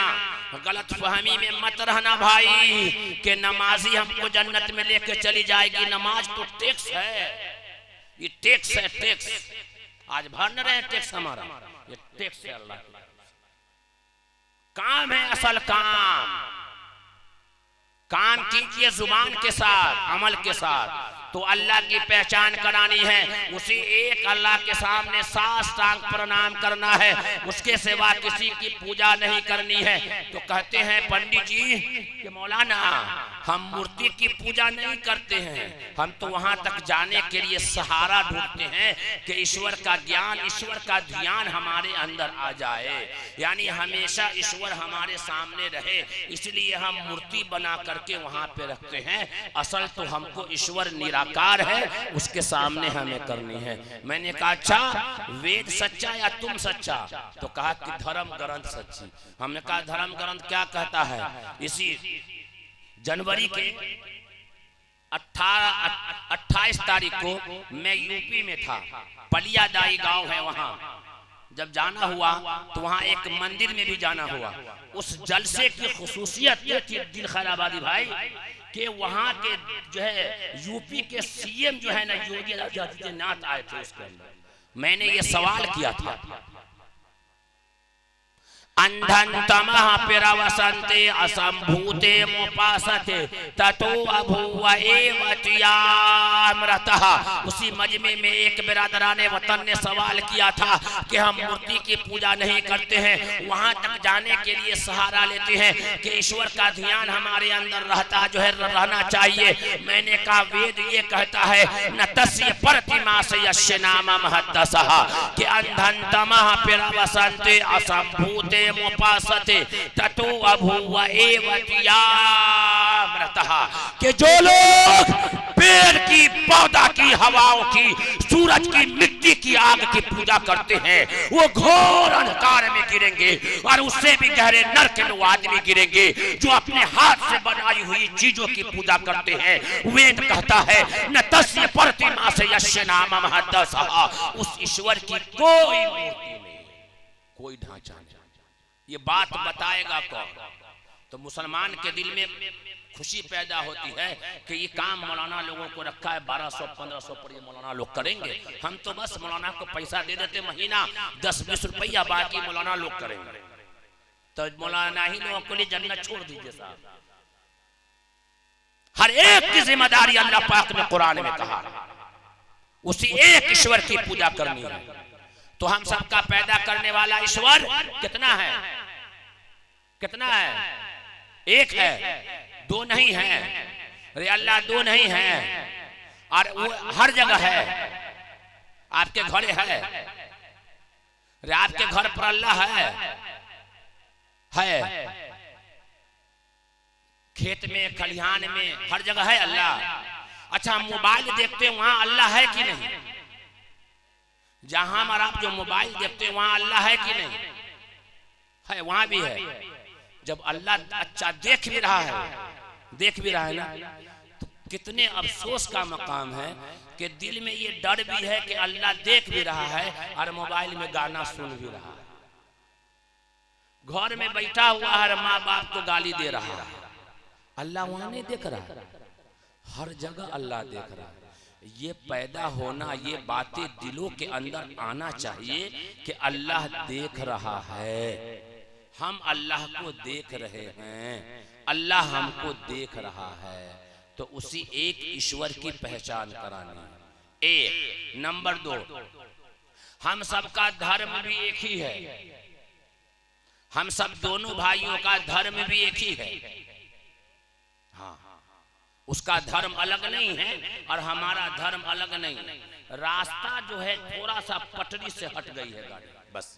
गलत फहमी में मत रहना भाई कि नमाजी हमको जन्नत में लेके चली जाएगी। नमाज तो टैक्स है, ये टैक्स है, टैक्स। आज भर न रहे टैक्स हमारा, ये टैक्स है। अल्लाह काम है, असल काम। काम कीजिए जुबान के साथ, अमल के साथ। तो अल्लाह की पहचान करानी है, उसी एक अल्लाह के सामने साष्टांग प्रणाम करना है, उसके सिवा किसी की पूजा नहीं करनी है। तो कहते हैं पंडित जी कि मौलाना हम मूर्ति की पूजा नहीं करते हैं, हम तो वहां तक जाने के लिए सहारा ढूंढते हैं कि ईश्वर का ज्ञान, ईश्वर का ध्यान हमारे अंदर आ जाए, यानी हमेशा ईश्वर हमारे सामने रहे, इसलिए हम मूर्ति बना करके वहां पे रखते हैं। असल तो हमको ईश्वर निराकार है, उसके सामने हमें करनी है। मैंने कहा अच्छा वेद सच्चा या तुम सच्चा? तो कहा कि धर्म ग्रंथ सच्ची। हमने कहा धर्म ग्रंथ क्या कहता है? इसी जनवरी के 28 तारीख को मैं यूपी में था, पलियादाई गांव है, वहां जब जाना हुआ तो वहां एक मंदिर में भी जाना हुआ। उस जलसे की खुसूसियत ये थी दिल खैराबादी भाई कि वहां के जो है यूपी के सीएम जो है ना योगी आदित्यनाथ आए थे। उसके अंदर मैंने ये सवाल किया था, अंधन तमः पिरवसन्ते असंभूते मोपासते ततो अभूव एव तियामृतः। उसी मजमे में एक बिरादराने वतन ने सवाल किया था कि हम मूर्ति की पूजा नहीं करते हैं, वहां तक जाने के लिए सहारा लेते हैं कि ईश्वर का ध्यान हमारे अंदर रहता जो है रहना चाहिए। मैंने कहा वेद ये कहता है न तस्य प्रतिमा से यस्य नाम महत्तसः कि अंधन तमः पिरवसन्ते असंभूते मोपासते ततो अभूव एव तियामृतः। कि जो लोग पेड़ की, पौधा की, हवाओं की, सूरज की, मिट्टी की, आग की पूजा करते हैं वो घोर अंधकार में गिरेंगे, और उससे भी गहरे नरक में वो आदमी गिरेंगे जो अपने हाथ से बनाई हुई चीजों की पूजा करते हैं। वेद कहता है न तस्य प्रतिमा से यस्य नाम महत्तसः। उस ईश्वर की कोई मूर्ति नहीं, कोई ढांचा नहीं। ये बात बताएगा कौन? तो मुसलमान के दिल में खुशी पैदा होती है कि ये काम मौलाना लोगों को रखा है, 1200-1500 पर ये मौलाना लोग करेंगे, हम तो बस मौलाना को पैसा दे देते महीना 10-20 रुपया, बाकी मौलाना लोग करेंगे। तो मौलाना ही लोगों के लिए जन्नत छोड़ दीजिए साहब। हर एक की जिम्मेदारी अल्लाह पाक ने कुरान में कहा, उसी एक ईश्वर की पूजा करनी है। तो हम सबका पैदा करने वाला ईश्वर कितना है? कितना है? एक है, दो नहीं है। अरे अल्लाह दो नहीं है, और वो हर जगह है। आपके घर है, अरे आपके घर पर अल्लाह है। खेत में, खलिहान में, हर जगह है अल्लाह। अच्छा मोबाइल देखते वहां अल्लाह है कि नहीं? जहां हमारा आप जो मोबाइल देखते हैं वहां अल्लाह है कि नहीं? है, वहां भी है। जब अल्लाह अच्छा देख भी रहा है ना, तो कितने अफसोस का मकाम है कि दिल में ये डर भी है कि अल्लाह देख भी रहा है और मोबाइल में गाना सुन भी रहा है। घर में बैठा हुआ है, माँ बाप को गाली दे रहा है, अल्लाह वहां नहीं देख रहा, हर जगह अल्लाह देख रहा है। ये पैदा होना, ये बातें दिलों के अंदर आना चाहिए कि अल्लाह देख रहा है, हम अल्लाह को देख रहे हैं, अल्लाह हमको देख रहा है। तो उसी एक ईश्वर की पहचान करानी है। एक नंबर 2, हम सबका धर्म भी एक ही है, हम सब दोनों भाइयों का धर्म भी एक ही है। हाँ, उसका धर्म अलग नहीं है और हमारा धर्म अलग नहीं। रास्ता जो है थोड़ा सा पटरी से हट गई है गाड़ी, बस।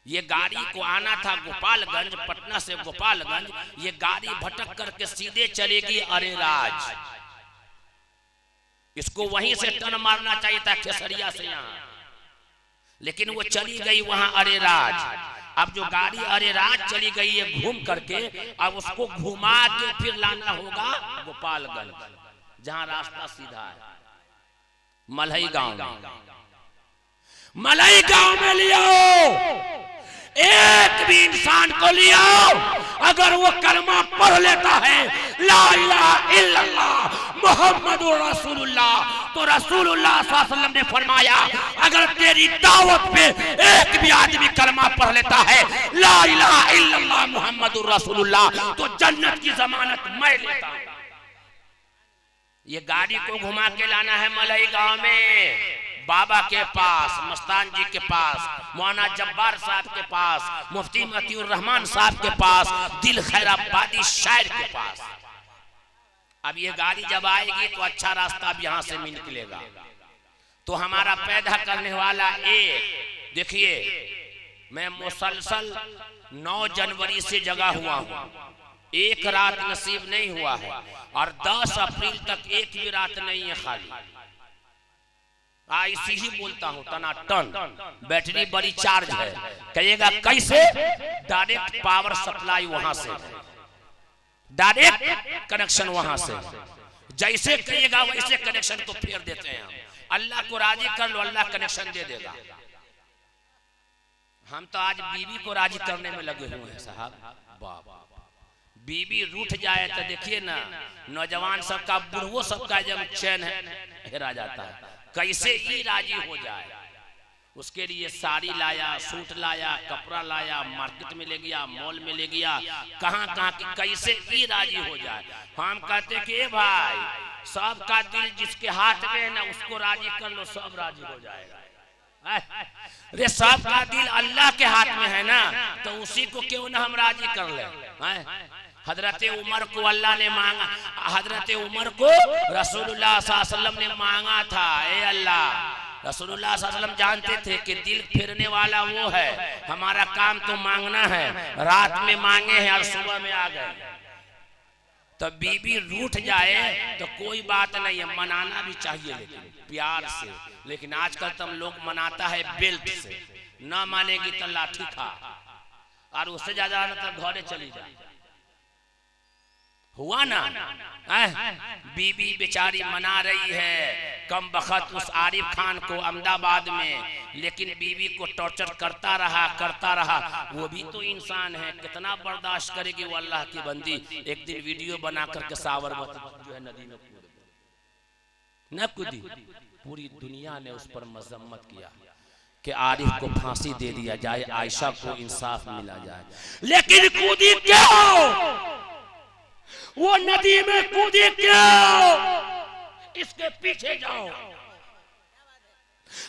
ये गाड़ी को आना था गोपालगंज, पटना से गोपालगंज, ये गाड़ी भटक करके सीधे चलेगी अरेराज। इसको वहीं से टर्न मारना चाहिए था केसरिया से यहाँ, लेकिन वो चली गई वहां अरेराज। अब जो गाड़ी अरेराज चली गई है घूम करके, अब उसको घुमा के फिर लाना होगा गोपालगंज, जहां रास्ता सीधा है। मलई गांव में लियो, एक भी इंसान को लियो, अगर वो कलमा पढ़ लेता है ला इलाहा इल्लल्लाह मुहम्मदुर रसूलुल्लाह, तो रसूलुल्लाह सल्लल्लाहु अलैहि वसल्लम ने फरमाया अगर तेरी दावत पे एक भी आदमी कलमा पढ़ लेता है ला इलाहा इल्लल्लाह मुहम्मदुर रसूलुल्लाह, तो जन्नत की जमानत मैं लेता हूं। ये गाड़ी को घुमा के लाना है मलई गांव में, बाबा के पास, मस्तान जी के पास, मौलाना जब्बार साहब के पास, मुफ्ती मतीउर रहमान साहब के पास, दिल खैराबादी शायर के पास। अब ये गाड़ी जब आएगी तो अच्छा रास्ता अब यहाँ से निकलेगा। तो हमारा पैदा करने वाला एक, देखिए मैं मुसलसल 9 जनवरी से जगा हुआ हूँ, एक रात नसीब नहीं हुआ है, और 10 अप्रैल तक एक भी रात नहीं है खाली। ऐसी ही बोलता हूँ टनाटन, बैटरी बड़ी चार्ज है। कहिएगा कैसे? डायरेक्ट पावर सप्लाई वहां से, डायरेक्ट कनेक्शन वहां से, जैसे कहिएगा वैसे कनेक्शन को फेर देते हैं हम। अल्लाह को राजी कर लो, अल्लाह कनेक्शन दे देगा। हम तो आज बीवी को राजी करने में लगे हुए हैं साहब। बाप बीवी रूठ जाए तो देखिए ना, नौजवान सबका, बुढ़वो सबका जब चैन हेरा जाता है, कैसे ही राजी हो जाए। उसके लिए साड़ी लाया, सूट लाया, कपड़ा लाया, मार्केट में ले गया, मॉल में ले गया, कहाँ कहाँ की कैसे ही राजी हो जाए। हम कहते कि भाई सबका दिल जिसके हाथ में है ना उसको राजी कर लो, सब राजी हो जाएगा। अरे सबका दिल अल्लाह के हाथ में है ना, तो उसी को क्यों ना हम राजी कर ले। हजरत उमर को अल्लाह ने मांगा, हजरत उमर को रसूलुल्लाह सल्लल्लाहु अलैहि वसल्लम ने मांगा था, ए अल्लाह। रसूलुल्लाह सल्लल्लाहु अलैहि वसल्लम जानते थे कि दिल फिरने वाला वो है, हमारा काम तो मांगना है। रात में मांगे हैं और सुबह में आ गए। तो बीबी रूठ जाए तो कोई बात नहीं है, मनाना भी चाहिए लेकिन प्यार से। लेकिन आजकल तो हम लोग मनाता है बेल्ट से, न मानेगी तो लाठी खा, और उससे ज्यादा तो घरे चली जाए। हुआ ना? बीबी बेचारी मना रही है कम बखत उस आरिफ खान को अहमदाबाद में, लेकिन बीवी को टॉर्चर करता रहा। वो भी तो इंसान है, कितना बर्दाश्त करेगी वो अल्लाह की बंदी। एक दिन वीडियो बना करके साबरमती जो है नदी में न कूदी, पूरी दुनिया ने उस पर मजम्मत किया कि आरिफ को फांसी दे दिया जाए, आयशा को इंसाफ मिला जाए। लेकिन कूदी क्यों? वो नदी में कूदी क्यों? इसके पीछे जाओ।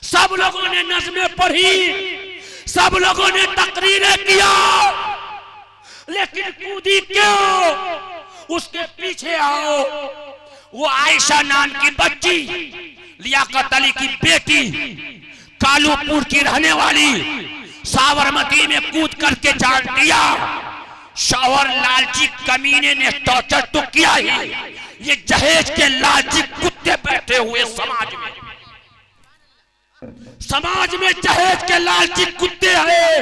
सब लोगों ने नज़्में पढ़ी, सब लोगों ने तकरीरें किया, लेकिन कूदी क्यों? उसके पीछे आओ। वो आयशा नाम की बच्ची, लियाकत अली की बेटी, कालूपुर की रहने वाली, साबरमती में कूद करके जान दिया। शौहर लालची कमीने ने टॉर्चर तो किया ही, ये जहेज के लालची कुत्ते बैठे हुए समाज में जहेज के लालची कुत्ते हैं।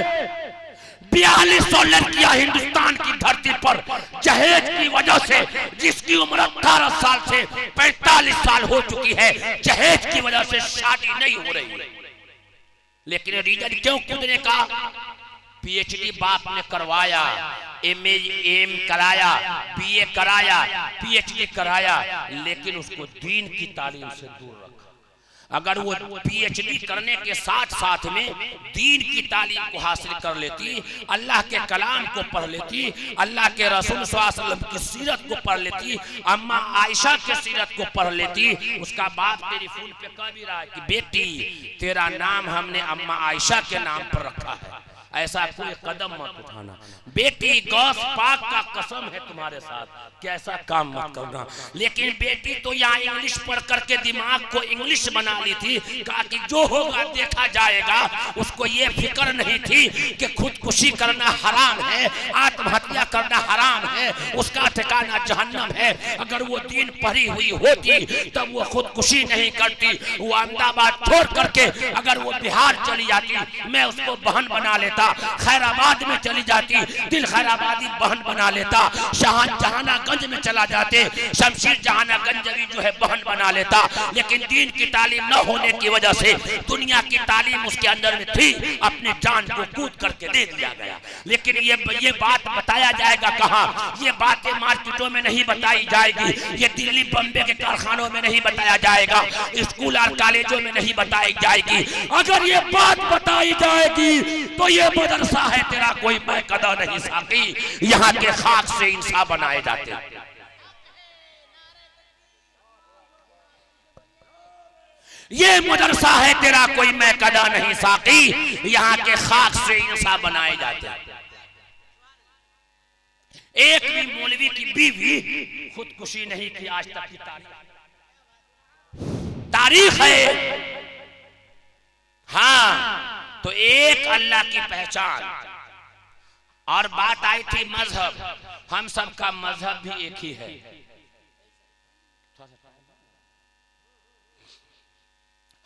4200 लड़कियां हिंदुस्तान की धरती पर जहेज की वजह से, जिसकी उम्र 18 साल से 45 साल हो चुकी है, जहेज की वजह से शादी नहीं हो रही। लेकिन रीजन क्यों कूदने का? पीएचडी बाप ने करवाया, एम कराया, बीए कराया, पीएचडी कराया, लेकिन उसको दीन की तालीम से दूर रखा। अगर वो पीएचडी करने के साथ साथ में दीन की तालीम को हासिल कर लेती, अल्लाह के कलाम को पढ़ लेती, अल्लाह के रसूल सल्लल्लाहु अलैहि वसल्लम की सीरत को पढ़ लेती, अम्मा आयशा के सीरत को पढ़ लेती, उसका बाप टेलीफोन पे कह भी रहा है कि बेटी तेरा नाम हमने अम्मा आयशा के नाम पर रखा है, ऐसा कोई कदम मत उठाना। बेटी गौस पाक का कसम है तुम्हारे साथ कि ऐसा काम मत करना। लेकिन बेटी तो यहाँ इंग्लिश पढ़ करके दिमाग को इंग्लिश बना ली थी, कहा कि जो होगा देखा जाएगा। उसको ये फिक्र नहीं थी कि खुदकुशी करना हराम है, आत्महत्या करना हराम है, उसका ठिकाना जहन्नम है। अगर वो दीन पढ़ी हुई होती तब वो खुदकुशी नहीं करती। वो अहमदाबाद छोड़ करके अगर वो बिहार चली जाती, मैं उसको बहन बना लेता। खैराबाद में चली जाती, दिल खैराबादी बहन बना लेता। जहानागंज में चला जाते, शमशीर जहानागंज जो है बहन बना लेता। लेकिन दीन की तालीम न होने की वजह से, दुनिया की तालीम उसके अंदर में थी, अपनी जान को कूद करके दे दिया गया। लेकिन ये बात बताया जाएगा कहाँ? ये बातें मार्केटों में नहीं बताई जाएगी, ये दिल्ली बम्बे के कारखानों में नहीं बताया जाएगा, स्कूल और कॉलेजों में नहीं बताई जाएगी। अगर ये बात बताई जाएगी तो ये मदरसा है तेरा कोई मैं कदा नहीं साकी। यहाँ के खाक से इंसान बनाए जाते। ये मदरसा है तेरा कोई मैं कदा नहीं साकी, यहाँ के खाक से इंसान बनाए जाते हैं। एक भी मौलवी की बीवी खुदकुशी नहीं की आज तक की तारीख है। हाँ, तो एक अल्लाह की पहचान। और बात आई थी मजहब, हम सबका मजहब भी एक ही है।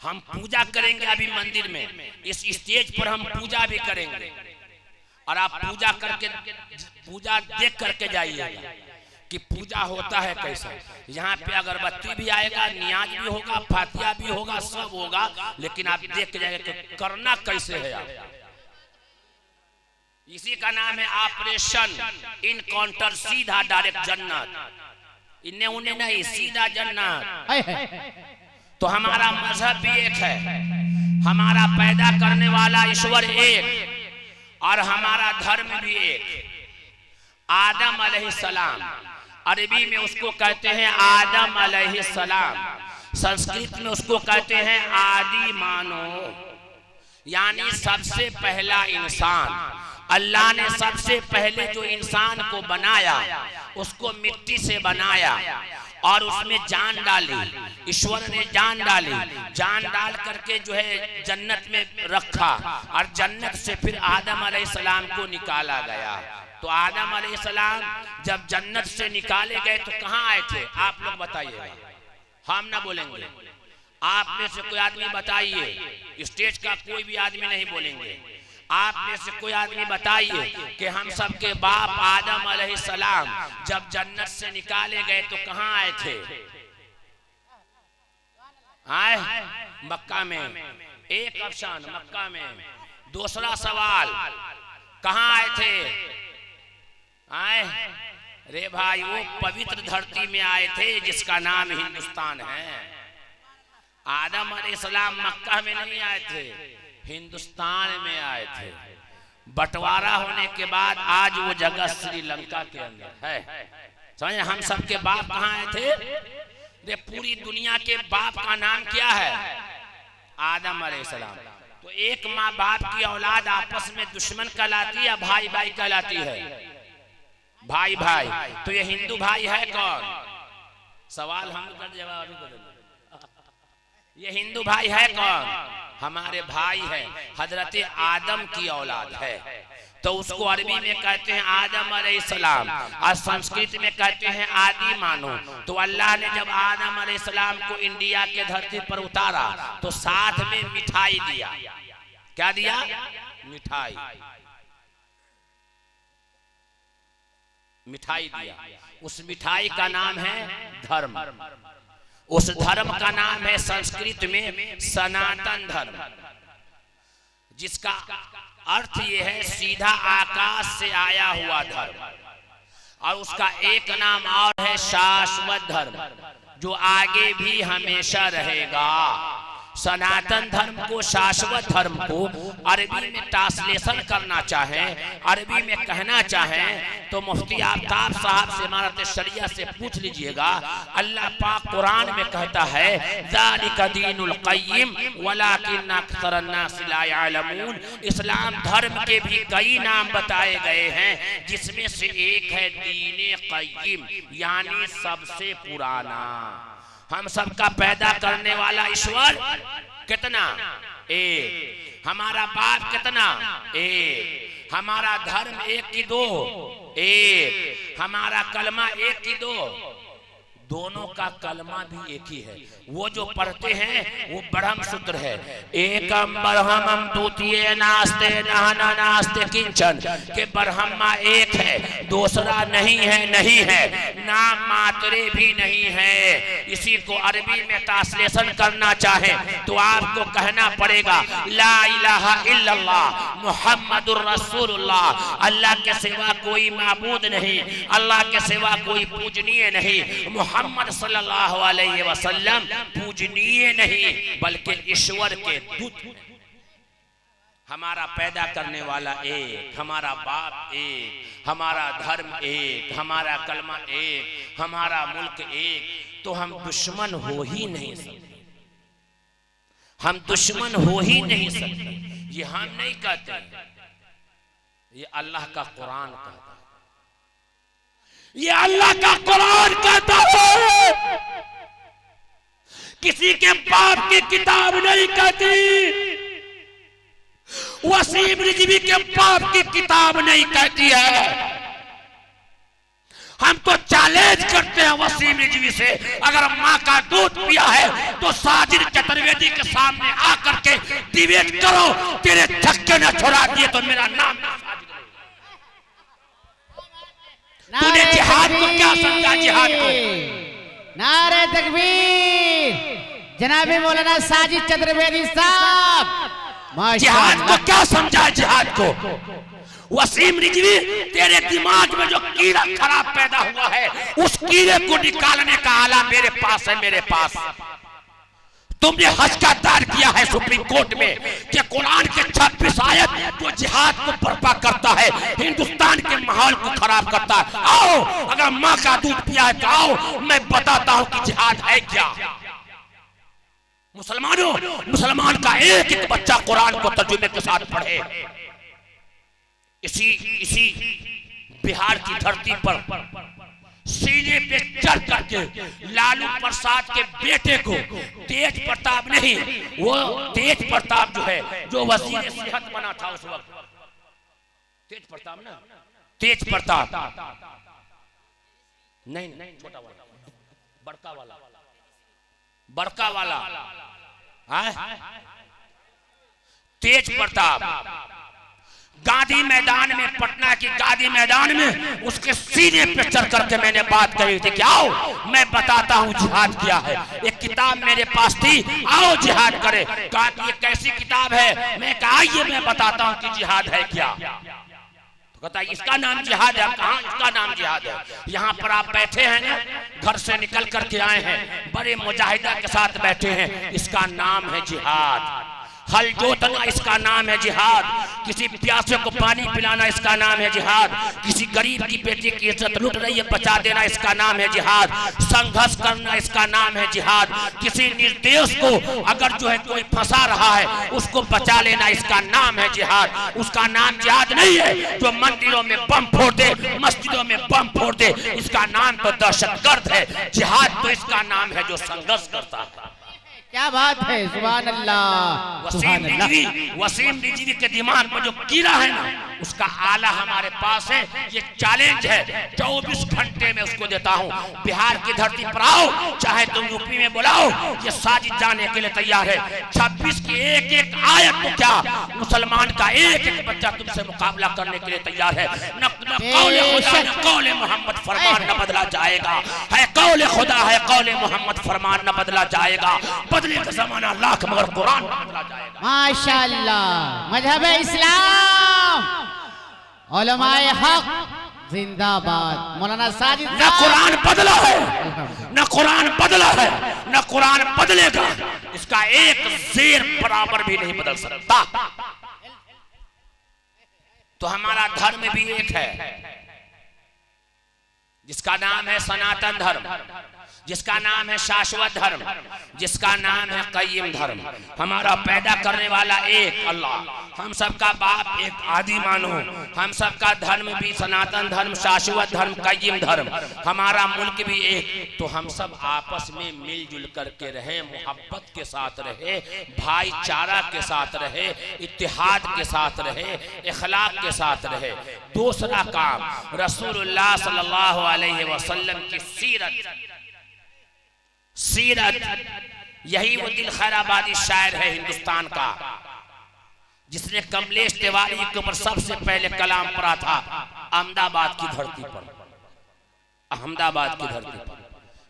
हम पूजा करेंगे अभी मंदिर में, इस स्टेज पर हम पूजा भी करेंगे, और आप पूजा देख करके जाइएगा कि पूजा होता है कैसा। यहाँ पे अगरबत्ती भी आएगा, नियाज भी होगा, फातिहा भी होगा, सब होगा, लेकिन आप देख के जाएंगे कि करना कैसे है आप। इसी का नाम है ऑपरेशन इनकाउंटर, सीधा डायरेक्ट जन्नत। इन्हें उन्हें नहीं, सीधा जन्नत। तो हमारा मजहब भी एक है, हमारा पैदा करने वाला ईश्वर एक, और हमारा धर्म भी एक। आदम अलैहिस्सलाम, अरबी में उसको कहते हैं आदम अलैहिस्सलाम, संस्कृत में उसको कहते हैं आदि मानो, यानी सबसे पहला इंसान। अल्लाह ने सबसे पहले जो इंसान को बनाया उसको मिट्टी से बनाया और उसमें जान डाली, ईश्वर ने जान डाली, जान डाल करके जो है जन्नत में रखा, और जन्नत से फिर आदम अलैहिस्सलाम को निकाला गया। तो आदम अलैहिस्सलाम जब जन्नत से निकाले गए तो कहाँ आए थे? आप लोग बताइए, हम ना बोलेंगे, आप में से कोई आदमी बताइए, स्टेज का कोई भी आदमी नहीं बोलेंगे, आप में से कोई आदमी बताइए कि हम सबके बाप आदम अलैहिस्सलाम जब जन्नत से निकाले गए तो कहाँ आए थे? आए मक्का में। एक ऑप्शन मक्का में। दूसरा सवाल, कहाँ आए थे? आए रे भाई, वो पवित्र धरती में आए थे जिसका नाम हिंदुस्तान है। आदम अलैहिस्सलाम मक्का में नहीं आए थे, हिंदुस्तान में आए थे। बंटवारा होने के बाद आज वो जगह श्रीलंका के अंदर है। समझे? हम सबके बाप कहाँ आए थे? दे पूरी दुनिया के बाप का नाम क्या है? आदम अलैहिस्सलाम। तो एक माँ बाप की औलाद आपस में दुश्मन कहलाती है या भाई भाई कहलाती है? भाई भाई। तो ये हिंदू भाई है कौन? सवाल हम कर जवाब अभी बदल। ये हिंदू भाई है कौन? हमारे भाई है, हजरत आदम की औलाद है। तो उसको अरबी में कहते हैं आदम अलैहिस्सलाम, और संस्कृत में कहते हैं आदि मानो। तो अल्लाह ने जब आदम अलैहिस्सलाम को इंडिया के धरती पर उतारा तो साथ में मिठाई दिया। क्या दिया? मिठाई। मिठाई दिया। उस मिठाई का नाम है धर्म। उस धर्म का नाम है संस्कृत में सनातन धर्म, जिसका अर्थ ये है सीधा आकाश से आया हुआ धर्म। और उसका एक नाम और है शाश्वत धर्म, जो आगे भी हमेशा रहेगा। सनातन धर्म को, शाश्वत धर्म को अरबी में ट्रांसलेशन करना चाहें, अरबी में कहना चाहें तो मुफ्ती आफ्ताब साहब से, इमारत शरिया से पूछ लीजिएगा। अल्लाह पाक कुरान में कहता है ज़ालिका दीनुल क़य्यिम वलाकिन्न अक्सरन्नास ला यअलमून। इस्लाम धर्म के भी कई नाम बताए गए हैं, जिसमें से एक है दीन क़य्यिम, यानी सबसे पुराना। हम सबका पैदा करने वाला ईश्वर कितना? एक। हमारा बाप कितना? एक। हमारा धर्म एक की दो? एक। हमारा कलमा एक की दो? दोनों का कलमा भी एक ही है। वो जो पढ़ते हैं वो ब्रह्म सूत्र है। एकम ब्रह्मम द्वितीय नास्ते नाना नास्ते किंचन, के ब्रह्मा एक है, दूसरा नहीं है, नहीं है, नाम मात्रे भी नहीं है। इसी को अरबी में ट्रांसलेशन करना चाहे तो आपको कहना पड़ेगा ला इलाहा इल्लल्लाह मुहम्मदुर रसूलुल्लाह। अल्लाह के सिवा कोई माबूद नहीं, अल्लाह के सिवा कोई पूजनीय नहीं, मोहम्मद सल्लल्लाहु अलैहि वसल्लम पूजनीय नहीं बल्कि ईश्वर के दूत। हमारा पैदा करने वाला एक, हमारा बाप एक, हमारा धर्म एक, हमारा कलमा एक, हमारा मुल्क एक। तो हम दुश्मन हो ही नहीं सकते। हम दुश्मन हो ही नहीं सकते। ये हम नहीं कहते, ये अल्लाह का कुरान कहता है, ये अल्लाह का कुरान कहता है। किसी के बाप की किताब नहीं कहती, वसीम रिजवी के बाप की किताब नहीं कहती है। हम तो चैलेंज करते हैं वसीम रिजवी से, अगर माँ का दूध पिया है तो साजिद चतुर्वेदी के सामने आकर के डिबेट करो, तेरे धक्के न छोड़ा दिए तो मेरा नाम तूने जिहाद को क्या समझा? जिहाद को नारे तकबीर जनाबे मौलाना साजिद चतुर्वेदी साहब, जिहाद को क्या समझा? जिहाद को वसीम रिजवी, तेरे दिमाग में जो कीड़ा खराब पैदा हुआ है उस कीड़े को निकालने का आला मेरे पास है, मेरे पास। तुमने हज का दायर किया है सुप्रीम कोर्ट में कि कुरान के 26 आयत जो जिहाद को बर्पा करता है, हिंदुस्तान के माहौल को खराब करता है। आओ, अगर माँ का दूध पिया है तो आओ, मैं बताता हूं कि जिहाद है क्या। मुसलमानों, मुसलमान का एक एक बच्चा कुरान को तर्जुमे के साथ पढ़े। इसी बिहार की धरती पर सीने पे चढ़ करके लालू प्रसाद के बेटे को तेज प्रताप नहीं, वो तेज प्रताप जो है, जो वजीर सेहत बना था उस वक्त, तेज प्रताप ना, तेज प्रताप नहीं, छोटा वाला, बड़का वाला तेज प्रताप गांधी मैदान में, पटना की गांधी मैदान में उसके सीने पे चढ़ करके मैंने बात कही थी कि आओ मैं बताता हूँ जिहाद क्या है। एक किताब मेरे पास थी, आओ जिहाद करे। कहा कि ये कैसी किताब है? मैं कहा आइए मैं बताता हूँ कि जिहाद है क्या। तो कहता इसका नाम जिहाद है। कहाँ इसका नाम जिहाद है? यहाँ पर आप बैठे हैं ना, घर से निकल करके आए हैं, बड़े मुजाहिदा के साथ बैठे हैं, इसका नाम है जिहाद। हल जोतना इसका नाम है जिहाद। किसी प्यासे को पानी पिलाना इसका नाम है जिहाद। किसी गरीब की बेटी की इज्जत लूट रही है बचा देना इसका नाम है जिहाद। संघर्ष करना इसका नाम है जिहाद। किसी निर्दोष को अगर जो है कोई फंसा रहा है उसको बचा लेना इसका नाम है जिहाद। उसका नाम जिहाद नहीं है जो मंदिरों में बम फोड़ दे, मस्जिदों में बम फोड़ दे, इसका नाम तो दहशतगर्द है। जिहाद तो इसका नाम है जो संघर्ष करता है। क्या बात है, सुभान अल्लाह। वसीम रिजवी के दिमाग में जो कीड़ा है ना, उसका आला हमारे पास है। ये चैलेंज है, 24 घंटे में उसको देता हूँ। बिहार की धरती पर आओ, चाहे तुम यूपी में बुलाओ, ये साजिद जाने के लिए तैयार है। 26 की एक एक आयत तो क्या, मुसलमान का एक एक बच्चा तुमसे मुकाबला करने के लिए तैयार है। न कौले खुदा न कौले मोहम्मद फरमान न बदला जाएगा। है कौले खुदा है कौले मोहम्मद फरमान न बदला जाएगा। बदले का जमाना लाख मगर कुरान बदला जाएगा। माशाअल्लाह, मजहब इस्लाम, उलमाए हक जिंदाबाद। मौलाना साजिद, न कुरान बदला है, न कुरान बदला है, न कुरान बदलेगा। इसका एक जेर बराबर भी नहीं बदल सकता। तो हमारा धर्म भी एक है जिसका नाम है सनातन धर्म, जिसका नाम है शाश्वत धर्म, जिसका नाम है कय्यम धर्म। हमारा पैदा करने वाला एक अल्लाह, हम सबका बाप एक आदि मानो। हम सबका धर्म भी सनातन धर्म, शाश्वत धर्म, कय्यम धर्म। हमारा मुल्क भी एक। तो हम सब आपस में मिलजुल करके रहे, मोहब्बत के साथ रहे, भाईचारा के साथ रहे, इत्तेहाद के साथ रहे, इखलाक के साथ रहे। दूसरा काम, रसूलुल्लाह सल्लल्लाहु अलैहि वसल्लम की सीरत, यही वो दिल खैराबादी शायर है हिंदुस्तान का, जिसने कमलेश तिवारी के ऊपर सबसे पहले कलाम पढ़ा था अहमदाबाद की धरती पर। अहमदाबाद की धरती पर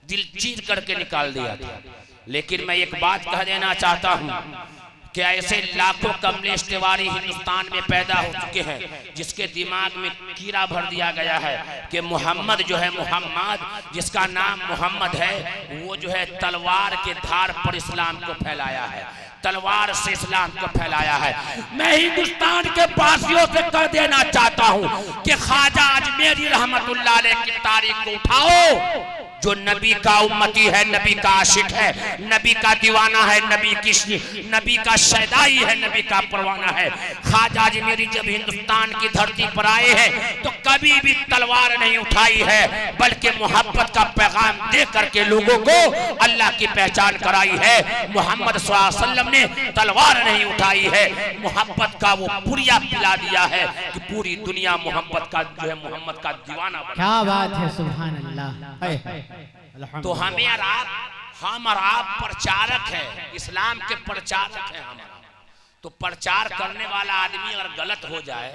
दिल चीर करके निकाल दिया था। लेकिन मैं एक बात कह देना चाहता हूं कि ऐसे लाखों कमलेश तिवारी हिंदुस्तान में पैदा हो चुके हैं जिसके दिमाग में कीड़ा भर दिया गया है कि मोहम्मद जो है, मोहम्मद जिसका नाम मोहम्मद है, वो जो है तलवार के धार पर इस्लाम को फैलाया है, तलवार से इस्लाम को फैलाया है। मैं हिंदुस्तान के वासियों से कह देना चाहता हूं कि ख्वाजा अजमेरी रहमतुल्लाह अलैह की तारीख को उठाओ, जो नबी का उम्मती है, नबी का आशिक है, नबी का दीवाना है, नबी का शैदाई है, नबी का परवाना है। ख्वाजा अजमेरी जब हिंदुस्तान की धरती पर आए हैं तो कभी भी तलवार नहीं उठाई है, बल्कि मोहब्बत का पैगाम दे करके लोगों को अल्लाह की पहचान कराई है। मोहम्मद सल्लल्लाहु अलैहि वसल्लम ने तलवार नहीं उठाई है, मोहब्बत का वो पुरिया पिला दिया है कि पूरी दुनिया मोहब्बत का जो है मोहम्मद का दीवाना बना। क्या बात है, सुभान अल्लाह। तो हमें हम और आप प्रचारक है, इस्लाम के प्रचारक है हम। तो प्रचार करने वाला आदमी अगर गलत हो जाए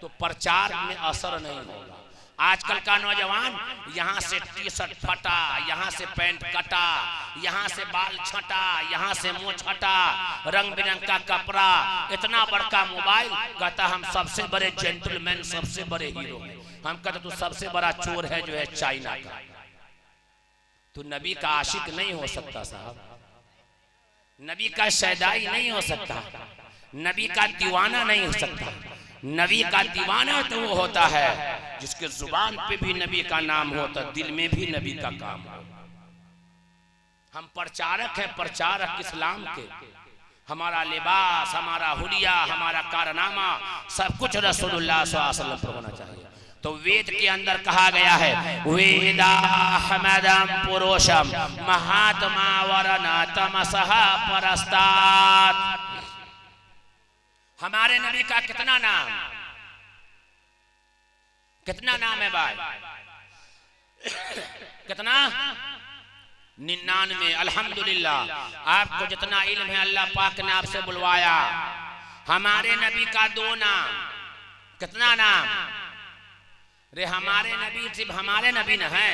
तो प्रचार में असर नहीं होगा। आजकल का नौजवान यहाँ से टी शर्ट फटा, यहाँ से पैंट कटा, यहाँ से बाल छटा, यहाँ से मुंह छटा, रंग बिरंग का कपड़ा, इतना बड़का मोबाइल, कहता हम सबसे बड़े जेंटलमैन, सबसे बड़े हीरो हैं। हम कहते तू सबसे बड़ा चोर है जो है चाइना का। तू नबी का आशिक नहीं हो सकता साहब, नबी का शैदाई नहीं हो सकता, नबी का दीवाना नहीं हो सकता। नबी का दीवाना तो वो होता है जिसके जुबान पे भी नबी का नाम हो, तो दिल में भी नबी का काम हो। हम प्रचारक हैं, प्रचारक इस्लाम के। हमारा लिबास, हमारा हुलिया, हमारा कारनामा सब कुछ रसूलुल्लाह सल्लल्लाहु अलैहि वसल्लम पर होना चाहिए। तो वेद के अंदर कहा गया है वेदाहमदम पुरुषम महात्मा वरना तमसः परस्तात्। हमारे नबी का कितना नाम है भाई? कितना? 99। अल्हम्दुलिल्लाह, आपको जितना इल्म है अल्लाह पाक ने आपसे बुलवाया। हमारे नबी का 2 नाम। कितना नाम? रे हमारे नबी सिर्फ हमारे नबी न है,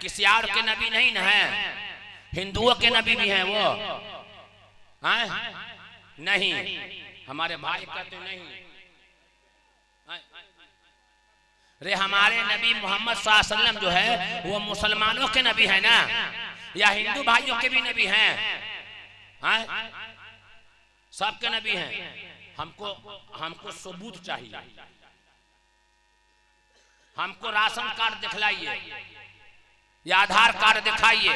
किसी और के नबी नहीं न है। हिंदुओं के नबी भी हैं वो हैं? नहीं, हमारे भाई कहते नहीं। रे हमारे नबी मोहम्मद सल्लल्लाहु अलैहि वसल्लम जो है वो मुसलमानों के नबी है ना, या हिंदू भाइयों के भी नबी हैं? सबके नबी हैं। हमको सबूत चाहिए, हमको राशन कार्ड दिखलाइए या आधार कार्ड दिखाइए,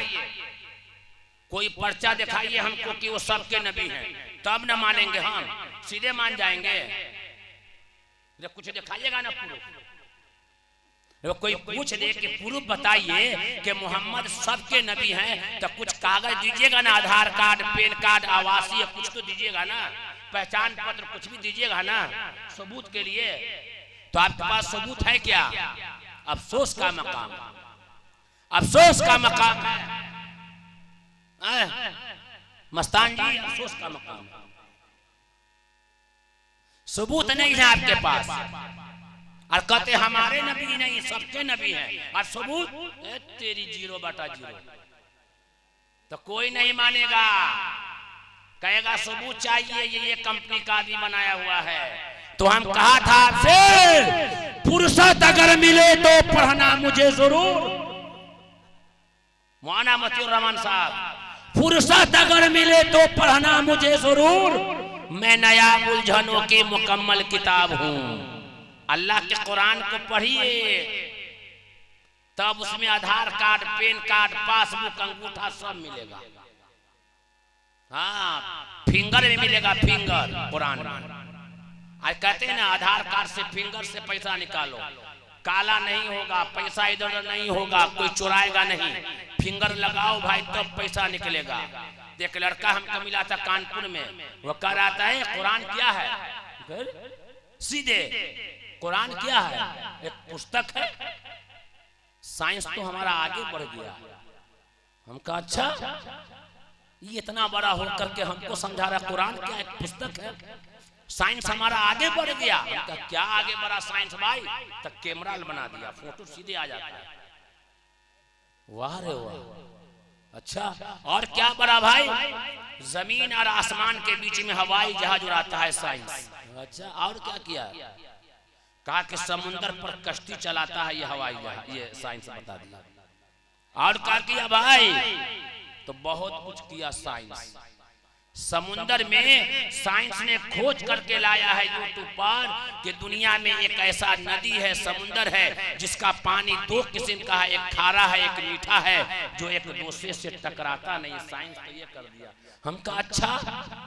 कोई पर्चा दिखाइए हमको कि वो सबके नबी हैं, तब न मानेंगे। हम सीधे मान जाएंगे। जब कुछ दिखाइएगा ना प्रूफ, कोई पूछ दे कि प्रूफ बताइए कि मोहम्मद सबके नबी हैं, तो कुछ कागज दीजिएगा ना, आधार कार्ड, पैन कार्ड, आवासीय कुछ तो दीजिएगा ना, पहचान पत्र कुछ भी दीजिएगा ना सबूत के लिए। तो आपके पास सबूत है क्या? अफसोस का मकाम, अफसोस का मकाम है मस्तान जी, अफसोस का मकाम। सबूत नहीं है आपके पास और कहते हमारे नबी नहीं, सबके नबी हैं। और सबूत तेरी 0/0। तो कोई नहीं मानेगा, कहेगा सबूत चाहिए, ये कंपनी का आदमी बनाया हुआ है। तो हम कहा था आपसे, फुर्सत अगर मिले तो पढ़ना मुझे जरूर। मौलाना मतियुर रहमान साहब, फुर्सत अगर मिले तो पढ़ना मुझे जरूर, मैं नया उलझनों की मुकम्मल किताब हूं। अल्लाह के कुरान को पढ़िए, तब उसमें आधार कार्ड, पैन कार्ड, पासबुक, अंगूठा सब मिलेगा। हाँ, फिंगर में मिलेगा, फिंगर कुरान में। आज कहते हैं ना आधार कार्ड से, फिंगर से पैसा निकालो, काला नहीं होगा, पैसा इधर उधर नहीं होगा, कोई चुराएगा नहीं। फिंगर लगाओ भाई, तब पैसा निकलेगा। एक लड़का हमको मिला था कानपुर में, वो कह रहा था कुरान क्या है? सीधे कुरान क्या है? एक पुस्तक है। साइंस तो हमारा आगे बढ़ गया। हम कहा अच्छा, ये इतना बड़ा होकर के हमको समझा रहा कुरान क्या एक पुस्तक है? साइंस हमारा आगे बढ़ गया। हम कहा क्या आगे बढ़ा साइंस भाई? तक कैमरा बना दिया, फोटो सीधे आ जाता है। वाह रे वाह, अच्छा। और क्या बड़ा भाई? जमीन और आसमान के बीच में हवाई जहाज उड़ाता है साइंस। अच्छा, और क्या किया? कहा कि समुद्र पर कश्ती चलाता है ये हवाई जहाज, ये साइंस बता दिया। और क्या किया भाई? तो बहुत कुछ किया साइंस। समुंदर में साइंस ने खोज करके लाया है यूट्यूब पर कि दुनिया में एक ऐसा नदी है, समुंदर है, जिसका पानी दो किस्म का है, एक खारा है एक मीठा है, जो एक दूसरे से टकराता नहीं। साइंस तो ये कर दिया। हम कहा अच्छा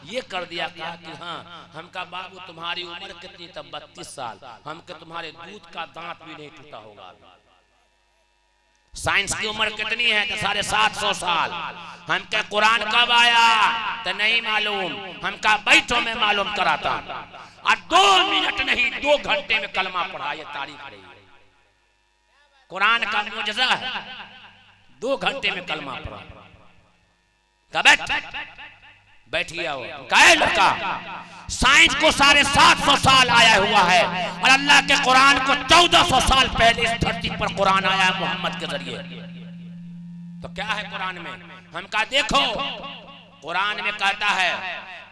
ये कर दिया। कहा कि हाँ। हम कहा बाबू तुम्हारी उम्र कितनी? तब 32 साल। हम कहा तुम्हारे दूध का दांत भी नहीं टूटा होगा। साइंस की उम्र कितनी है? तो 750 साल। हम क्या कुरान कब आया? तो नहीं मालूम। हम कहा बैठो में मालूम कराता। और 2 मिनट नहीं 2 घंटे में कलमा पढ़ा। ये तारीख रही है, कुरान का मुजज़ा है। 2 घंटे में कलमा पढ़ा। बैठिए आओ। कहे लड़का साइंस को 750 साल आया हुआ है और अल्लाह के कुरान को 1400 साल पहले इस धरती पर कुरान आया मोहम्मद के जरिए। तो क्या है कुरान में? हम कहा देखो, कुरान में कहता है,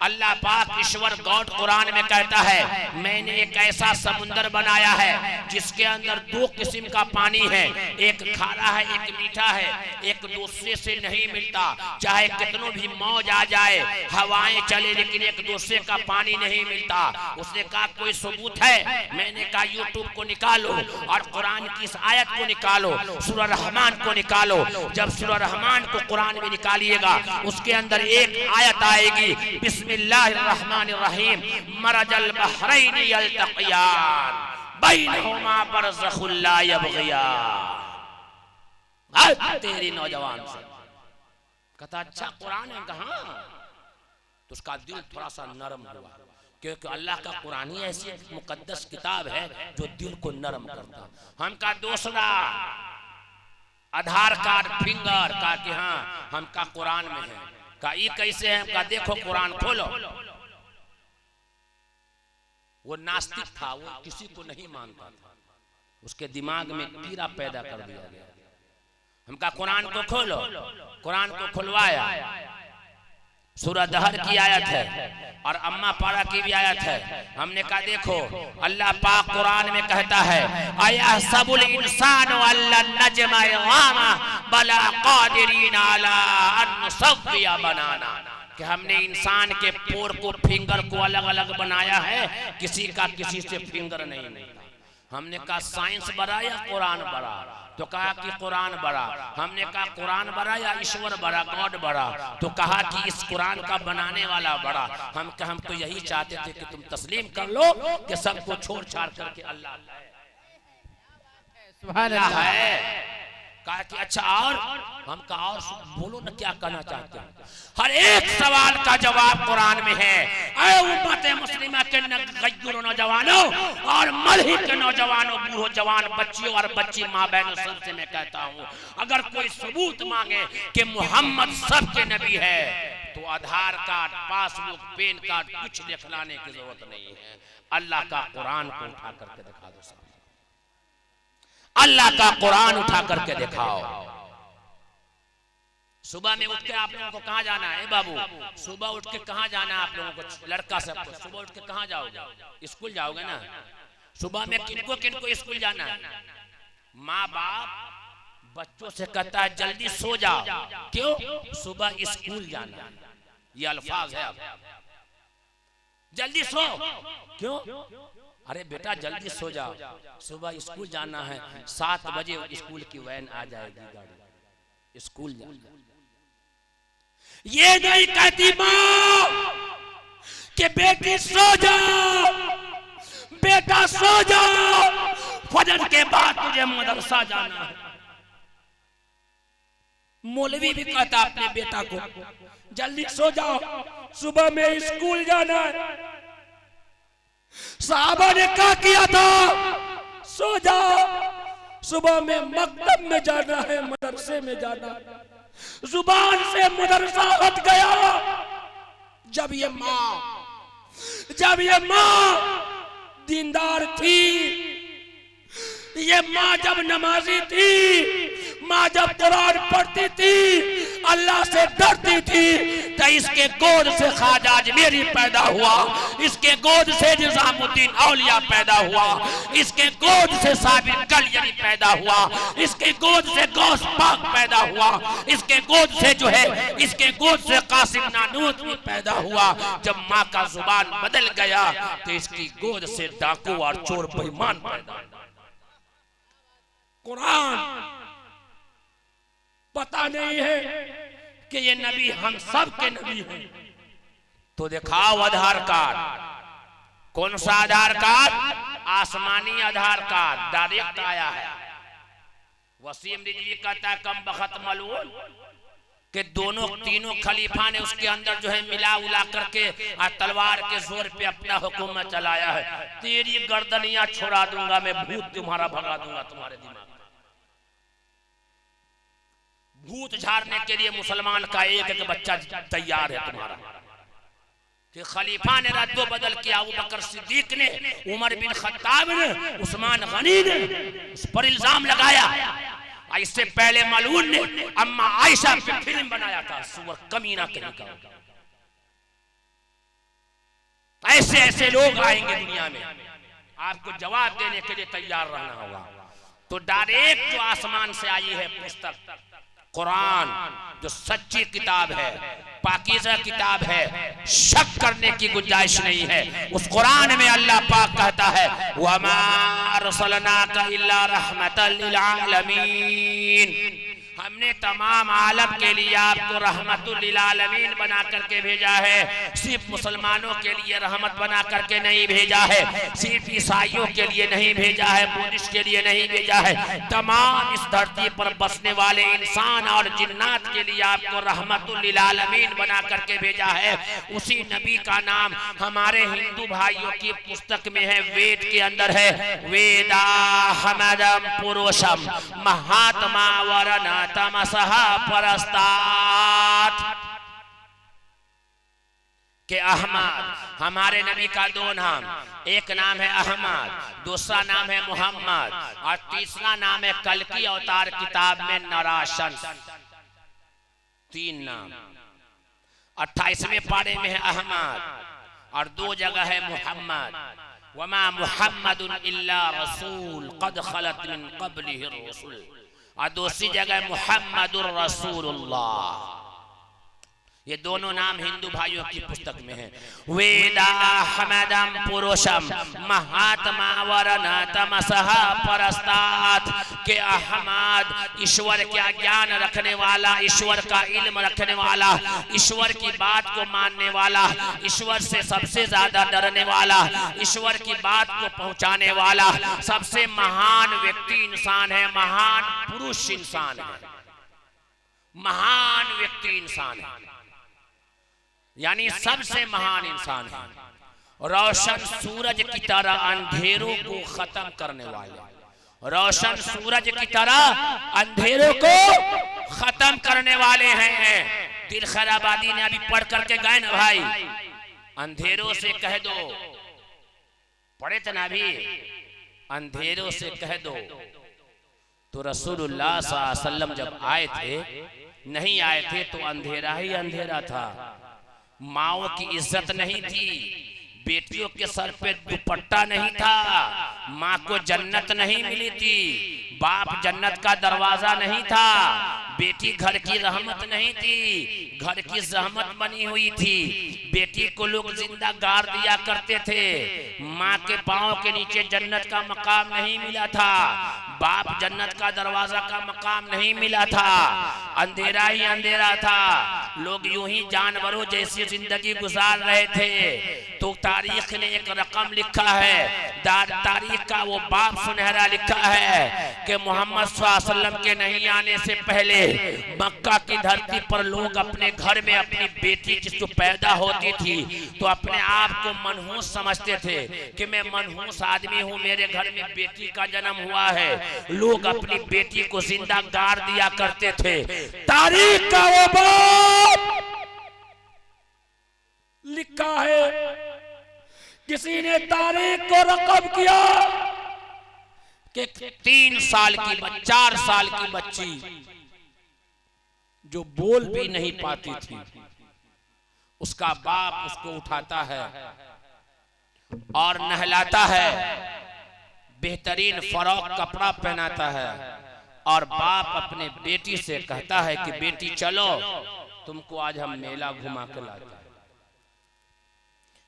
अल्लाह पाक ईश्वर गॉड कुरान में कहता है, मैंने एक ऐसा समुंदर बनाया है जिसके अंदर 2 किस्म का पानी है, एक खारा है एक मीठा है, एक दूसरे से नहीं मिलता। चाहे कितनों भी मौज आ जाए, हवाएं चले, लेकिन एक दूसरे का पानी नहीं मिलता। उसने कहा कोई सबूत है? मैंने कहा यूट्यूब को निकालो और कुरान की इस आयत को निकालो, सूरह रहमान को निकालो। जब सूरह रहमान को कुरान में निकालिएगा, उसके अंदर एक आयत आएगी, बिस्मिल्लाहिर्रहमानिर्रहीम, मरजल बहरैन यल्तक़ियान बैनहुमा बरज़खुन ला यबग़ियान। तेरी नौजवान से कहता अच्छा कुरान है। कहाँ? तो उसका दिल थोड़ा सा नरम हुआ, क्योंकि अल्लाह का कुरान ही ऐसी मुकद्दस किताब है जो दिल को नरम करता। हम का दूसरा आधार कार्ड फिंगर का कि हाँ हम का कुरान में है। का ये कैसे है? का देखो कुरान खोलो। वो नास्तिक था, वो किसी को नहीं मानता था, उसके दिमाग में कीड़ा पैदा कर दिया गया। हम का कुरान को खोलो। कुरान को खुलवाया, सूरह दहर की आयत है और अम्मा पारा की भी आयत है। हमने कहा देखो अल्लाह पाक कुरान में कहता है, आया सबुल इंसान अल्लन नजमा इज़ामा बला कादिरीन अला अन नुसव्विया बनाना, कि हमने इंसान के पोर को फिंगर को अलग अलग बनाया है, किसी का किसी से फिंगर नहीं मिलता। हमने कहा साइंस बड़ा या कुरान बड़ा? तो कहा कि कुरान बड़ा। हमने कहा कुरान बड़ा या ईश्वर बड़ा, गॉड बड़ा? तो कहा कि इस कुरान का बनाने वाला बड़ा। हम तो यही चाहते थे कि तुम तस्लीम कर लो कि सबको छोड़ छाड़ करके अल्लाह है। कहा कि अच्छा और? हम कहा और बोलो ना क्या कहना चाहते हो। हर एक सवाल का जवाब कुरान में है। ऐ उम्मत मुस्लिमा के नौजवानों और मलही के नौजवानों, बूढ़ो जवान बच्चियों और बच्ची माँ बहनों, सबसे मैं कहता हूँ, अगर कोई सबूत मांगे कि मोहम्मद सबके नबी है, तो आधार कार्ड, पासबुक, पैन कार्ड कुछ दिखलाने की जरूरत नहीं है। अल्लाह का कुरान को उठा करके दिखा दो। अल्लाह का कुरान उठा करके दिखाओ। सुबह में उठ के आप लोगों को कहाँ जाना है बाबू? सुबह उठ के कहाँ जाना है आप लोगों को? लड़का सबको सुबह उठ के कहाँ जाओगे? स्कूल जाओगे ना। सुबह में किनको किनको स्कूल जाना है? माँ बाप बच्चों से कहता है जल्दी सो जाओ। क्यों? सुबह स्कूल जाना। ये अल्फाज है। जल्दी सो। क्यों? अरे बेटा जल्दी सो जाओ, सुबह स्कूल जाना है, 7 बजे स्कूल की वैन आ जाएगी, गाड़ी स्कूल जाना। ये नहीं कहती माँ कि बेटी सो जाओ, बेटा सो जाओ, फजर के बाद तुझे मदरसा जाना है। मौलवी भी कहता अपने बेटा को जल्दी सो जाओ, सुबह में स्कूल जाना है। साहबा ने क्या किया था? सो जाओ, सुबह में मकतब में जाना है, मदरसे में जाना है। जुबान से मदरसा हट गया। जब ये माँ दीनदार थी, ये माँ जब नमाजी थी, माँ जब कुरान पढ़ती थी, अल्लाह से डरती थी, तो इसके गोद से ख्वाजा अजमेरी पैदा हुआ, इसके गोद से निजामुद्दीन औलिया पैदा हुआ, इसके गोद से साबिर कलियरी पैदा हुआ, इसके गोद से गौस पाक पैदा हुआ, इसके गोद से जो है इसके गोद से कासिम नानूत भी पैदा हुआ। जब माँ का जुबान बदल गया तो इसकी गोद से डाकू और चोर बेईमान पैदा। कुरान पता नहीं है कि ये नबी हम सब के नबी हैं, तो दिखाओ आधार कार्ड। कौन सा आधार कार्ड? आसमानी आधार कार्ड, डायरेक्ट आया है। वसीम रिजवी कहता है कम बखत मलून कि दोनों तीनों खलीफा ने उसके अंदर जो है मिला उला करके तलवार के जोर पे अपना हुकूमत चलाया है। तेरी गर्दनियां छोड़ा दूंगा मैं, भूत तुम्हारा भगा दूंगा तुम्हारे दिमाग। भूत झाड़ने के लिए मुसलमान का एक एक बच्चा तैयार है तुम्हारा। कि खलीफा ने रद्दो बदल किया, अबू बकर सिद्दीक ने, उमर बिन खत्ताब ने, उस्मान गनी ने उस पर इल्जाम लगाया। इससे पहले मलून ने अम्मा आयशा पे फिल्म बनाया था, सुअर कमीना कहीं का। ऐसे ऐसे लोग आएंगे दुनिया में, आपको जवाब देने के लिए तैयार रहना होगा। तो डायरेक्ट जो आसमान से आई है पुस्तक कुरान, जो सच्ची किताब है, पाकीज़ा किताब है, शक करने की गुंजाइश नहीं है। उस कुरान में अल्लाह पाक कहता है वमा अरसलनाका इल्ला रहमतल लिल आलमीन, हमने तमाम आलम के लिए आपको रहमतुल लिल आलमीन बना करके भेजा है। सिर्फ मुसलमानों के लिए रहमत बना करके नहीं भेजा है, सिर्फ ईसाइयों के लिए नहीं भेजा है, बुद्धिस्ट के लिए नहीं भेजा है, तमाम इस धरती पर बसने वाले इंसान और जिन्नात के लिए आपको रहमतुल लिल आलमीन बना करके भेजा है। उसी नबी का नाम हमारे हिंदू भाइयों की पुस्तक में है, वेद के अंदर है, वेदाहमदम पुरुषम महात्मा वरना तमसहा परस्तात, के अहमद हमारे नबी का दो नाम, एक नाम है अहमद, दूसरा नाम है मोहम्मद और तीसरा नाम है कल की अवतार किताब में नराशन। तीन नाम 28वें पारे में है अहमद और दो जगह है मोहम्मद। वमा मुहम्मदुन इल्ला रसूल कद खलत मिन क़ब्लिहि रसूल, और दूसरी जगह मुहम्मदुर रसूलुल्लाह। ये दोनों नाम हिंदू भाइयों की पुस्तक में है। वेदाहमदम पुरुषम महात्मा वरना तमसहा परस्तात, के अहमद ईश्वर का ज्ञान रखने वाला, ईश्वर का इल्म रखने वाला, ईश्वर की बात को मानने वाला, ईश्वर से सबसे ज्यादा डरने वाला, ईश्वर की बात को पहुंचाने वाला सबसे महान व्यक्ति इंसान है, महान पुरुष इंसान है, महान व्यक्ति इंसान है, यानी सबसे महान इंसान है। रोशन सूरज की तरह अंधेरों को खत्म करने वाले, रोशन सूरज की तरह अंधेरों को खत्म करने वाले हैं। दिल खैराबादी ने अभी पढ़ करके गए ना भाई, अंधेरों से कह दो, पढ़े थे ना अभी, अंधेरों से कह दो। तो रसूलुल्लाह सल्लल्लाहु अलैहि वसल्लम जब आए थे, नहीं आए थे तो अंधेरा ही अंधेरा था, माओ की इज्जत नहीं थी, बेटियों के सर पे दुपट्टा नहीं था, माँ को जन्नत नहीं मिली थी, बाप जन्नत का दरवाजा नहीं था, बेटी घर की रहमत नहीं थी, घर की जहमत बनी हुई थी, बेटी को लोग जिंदा गाड़ दिया करते थे, माँ के पाँव के नीचे जन्नत का मकाम नहीं मिला था, बाप जन्नत का दरवाजा का मकाम नहीं मिला था, अंधेरा ही अंधेरा था, लोग यूं ही जानवरों जैसी जिंदगी गुजार रहे थे। तो तारीख ने एक रकम लिखा है, तारीख का वो बाप सुनहरा लिखा है कि मोहम्मद सल्लल्लाहु अलैहि वसल्लम के नहीं आने से पहले मक्का की धरती पर लोग अपने घर में अपनी बेटी जो पैदा होती थी तो अपने आप को मनहूस समझते थे कि मैं मनहूस आदमी हूँ, मेरे घर में बेटी का जन्म हुआ है, लोग अपनी बेटी को जिंदा गाड़ दिया करते थे। तारीख का वो बाप लिखा है, किसी ने तारीख को रकम किया कि 3 साल की 4 साल की बच्ची जो बोल भी नहीं पाती थी, उसका बाप उसको उठाता है और नहलाता है, बेहतरीन फरौक कपड़ा पहनाता है, और बाप अपने बेटी से कहता है कि बेटी चलो, तुमको आज हम मेला घुमा के लाते हैं।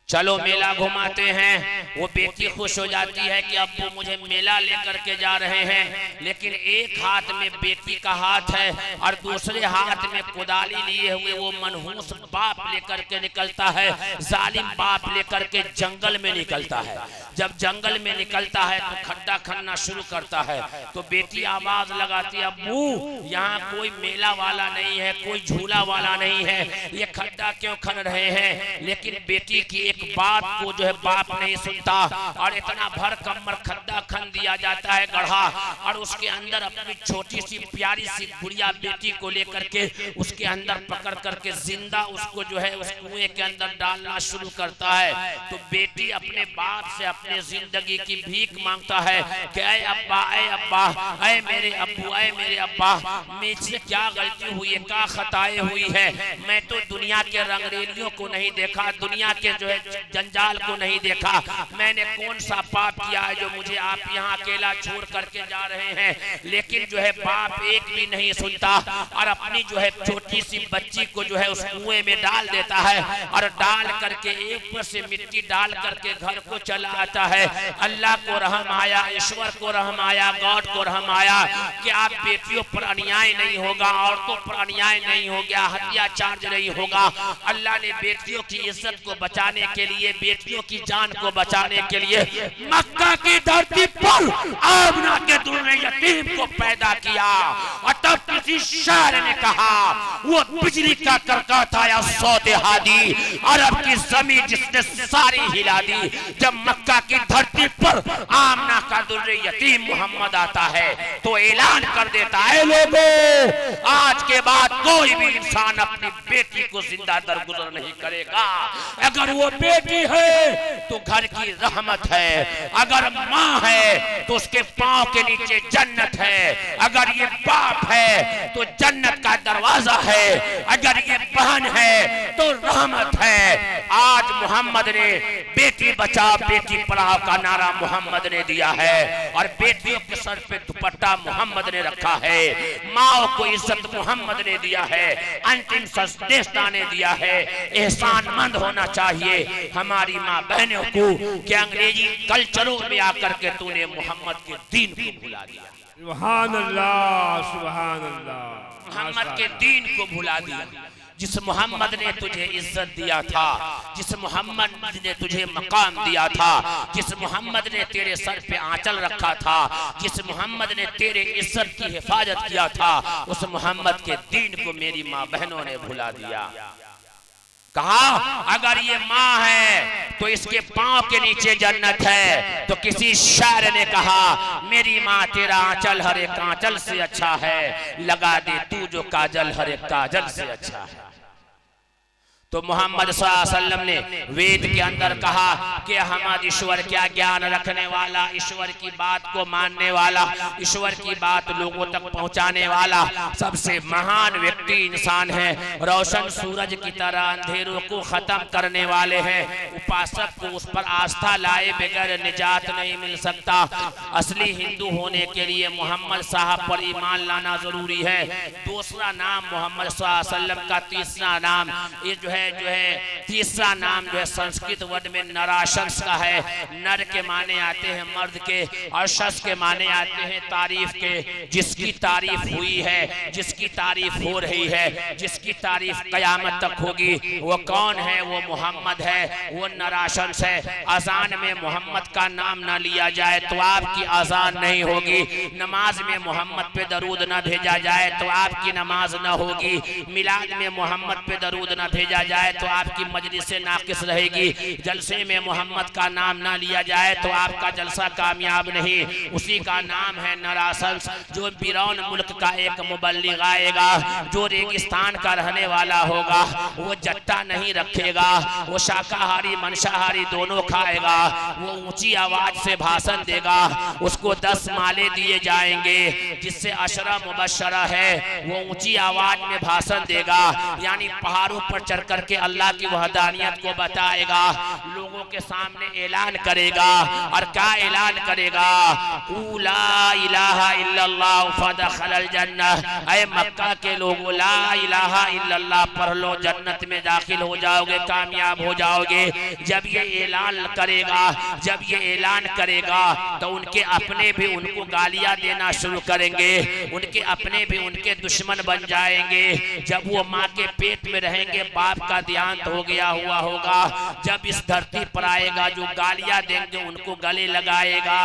चलो मेला घुमाते हैं। वो बेटी खुश हो जाती है कि अब्बू मुझे मेला लेकर के जा रहे हैं, लेकिन एक हाथ में बेटी का हाथ है और दूसरे हाथ में कुदाली लिए हुए वो मनहूस बाप लेकर के निकलता है, जालिम बाप लेकर के जंगल में निकलता है। जब जंगल में निकलता है तो खड्डा खनना शुरू करता है, तो बेटी आवाज लगाती है, अब्बू यहाँ कोई मेला वाला नहीं है, कोई झूला वाला नहीं है, ये खड्डा क्यों खन रहे हैं? लेकिन बेटी की एक बात को जो है बाप नहीं सुनता और इतना भर कमर खड्डा खन दिया जाता है गढ़ा, और उसके अंदर अपनी छोटी सी प्यारी सी गुड़िया बेटी को लेकर के उसके अंदर पकड़ करके जिंदा उसको जो है उस कुएं के अंदर डालना शुरू करता है। तो बेटी अपने बाप से अपने जिंदगी की भीख मांगता है कि ऐ अब्बा, ऐ अब्बा, ऐ मेरे अब्बू, ऐ मेरे अब्बा, मुझसे क्या गलती हुई है, क्या खताएं हुई है? मैं तो दुनिया के रंगरेलियों को नहीं देखा, दुनिया के जो है जंजाल को नहीं देखा, मैंने कौन सा पाप किया है जो मुझे आप यहाँ अकेला छोड़ करके जा रहे हैं? लेकिन जो है बाप एक भी नहीं सुनता और अपनी जो है छोटी सी बच्ची को जो है उस कुएं में डाल देता है और डाल करके एक पर से मिट्टी डाल करके घर को चला आता है। अल्लाह को रहम आया, ईश्वर को रहम आया, गॉड को रहम आया कि आप बेटियों पर अन्याय नहीं होगा, औरतों पर अन्याय नहीं हो गया, अत्याचार नहीं होगा। अल्लाह ने बेटियों की इज्जत को बचाने के लिए, बेटियों की जान को बचाने के लिए मक्का की धरती पर आमना के दुर्रे यतीम को पैदा किया। और तब किसी शायर ने कहा, वो बिजली का करकाता या सौदे हादी अरब की जमीन जिसने सारी हिला दी। जब मक्का की धरती पर आमना का दुर्रे यतीम मोहम्मद आता है तो ऐलान कर देता है, लोगों आज के बाद कोई भी इंसान अपनी बेटी को जिंदा दरगुजर नहीं करेगा। अगर वो बेटी है तो घर की रहमत है, अगर माँ है तो उसके पांव के नीचे जन्नत है, अगर ये बाप है तो जन्नत का दरवाजा है, अगर ये बहन है तो रहमत है। आज मोहम्मद ने बेटी बचाओ बेटी पढ़ाओ का नारा मोहम्मद ने दिया है और बेटियों के सर पे दुपट्टा मोहम्मद ने रखा है, माँ को इज्जत मोहम्मद ने दिया है, अंतिम संदेशा ने दिया है। एहसानमंद होना चाहिए हमारी माँ बहनों को कि अंग्रेजी कल्चरों में आकर के तूने मोहम्मद के दीन को भुला दिया। सुभान अल्लाह, सुभान अल्लाह। मोहम्मद के दीन को भुला दिया। जिस मोहम्मद ने तुझे इज्जत दिया था, जिस मोहम्मद ने तुझे मकाम दिया था, जिस मोहम्मद ने तेरे सर पे आंचल रखा था, जिस मोहम्मद ने तेरे इज्जत की हिफाजत किया था, उस मोहम्मद के दीन को मेरी माँ बहनों ने भुला दिया। कहा अगर ये माँ है तो इसके पांव के नीचे जन्नत है। तो किसी शायर ने कहा, मेरी माँ तेरा आंचल हर एक आंचल से अच्छा है, लगा दे तू जो काजल हर एक काजल से अच्छा है। तो मोहम्मद सल्लल्लाहु अलैहि वसल्लम ने वेद के अंदर कहा कि हमारा ईश्वर क्या ज्ञान रखने वाला, ईश्वर की बात को मानने वाला, ईश्वर की बात लोगों तक पहुंचाने वाला सबसे महान व्यक्ति इंसान है। रोशन सूरज की तरह अंधेरों को खत्म करने वाले हैं। उपासक को उस पर आस्था लाए बगैर निजात नहीं मिल सकता। असली हिंदू होने के लिए मोहम्मद साहब पर ईमान लाना जरूरी है। दूसरा नाम मोहम्मद सल्लल्लाहु अलैहि वसल्लम का तीसरा नाम ये जो है तीसरा नाम जो है संस्कृत वर्ड में नराशंस का है। नर के माने आते हैं मर्द के और शस के माने आते हैं तारीफ के। जिसकी तारीफ हुई है, जिसकी तारीफ हो रही है, जिसकी तारीफ कयामत तक होगी, वो कौन है? वो मोहम्मद है, वो नराशंस है। अजान में मोहम्मद का नाम ना लिया जाए तो आपकी अजान नहीं होगी। नमाज में मोहम्मद पे दरूद ना भेजा जाए तो आपकी नमाज ना होगी। मिलाद में मोहम्मद पे दरूद ना भेजा जाए तो आपकी मजलिस से नाकिस रहेगी। जलसे में मोहम्मद का नाम ना लिया जाए तो आपका जलसा कामयाब नहीं। उसी का नाम है नरासंस, जो बिरौन मुल्क का एक मुबल्लिग आएगा, जो रेगिस्तान का रहने वाला होगा, वो जट्टा नहीं रखेगा, वो शाकाहारी मंसाहारी दोनों खाएगा, वो ऊंची आवाज से भाषण देगा, उसको 10 माले दिए जाएंगे, जिससे अशरा मुबशरा है, वो ऊंची आवाज में भाषण देगा, यानी पहाड़ों पर चढ़ करके अल्लाह की वहदानियत को बताएगा, लोगों के सामने ऐलान करेगा। और क्या ऐलान करेगा? ला इलाहा इल्लल्लाह फदखलल जन्नह, ऐ मक्का के लोगों ला इलाहा इल्लल्लाह पढ़ लो, जन्नत में दाखिल हो जाओगे, कामयाब हो जाओगे। जब ये ऐलान करेगा, जब ये ऐलान करेगा तो उनके अपने भी उनको गालियां देना शुरू करेंगे, उनके अपने भी उनके दुश्मन बन जाएंगे। जब वो माँ के पेट में रहेंगे, बाप का देहांत हो गया हुआ होगा, जब इस धरती पर आएगा, जो गालियां देंगे उनको गले लगाएगा,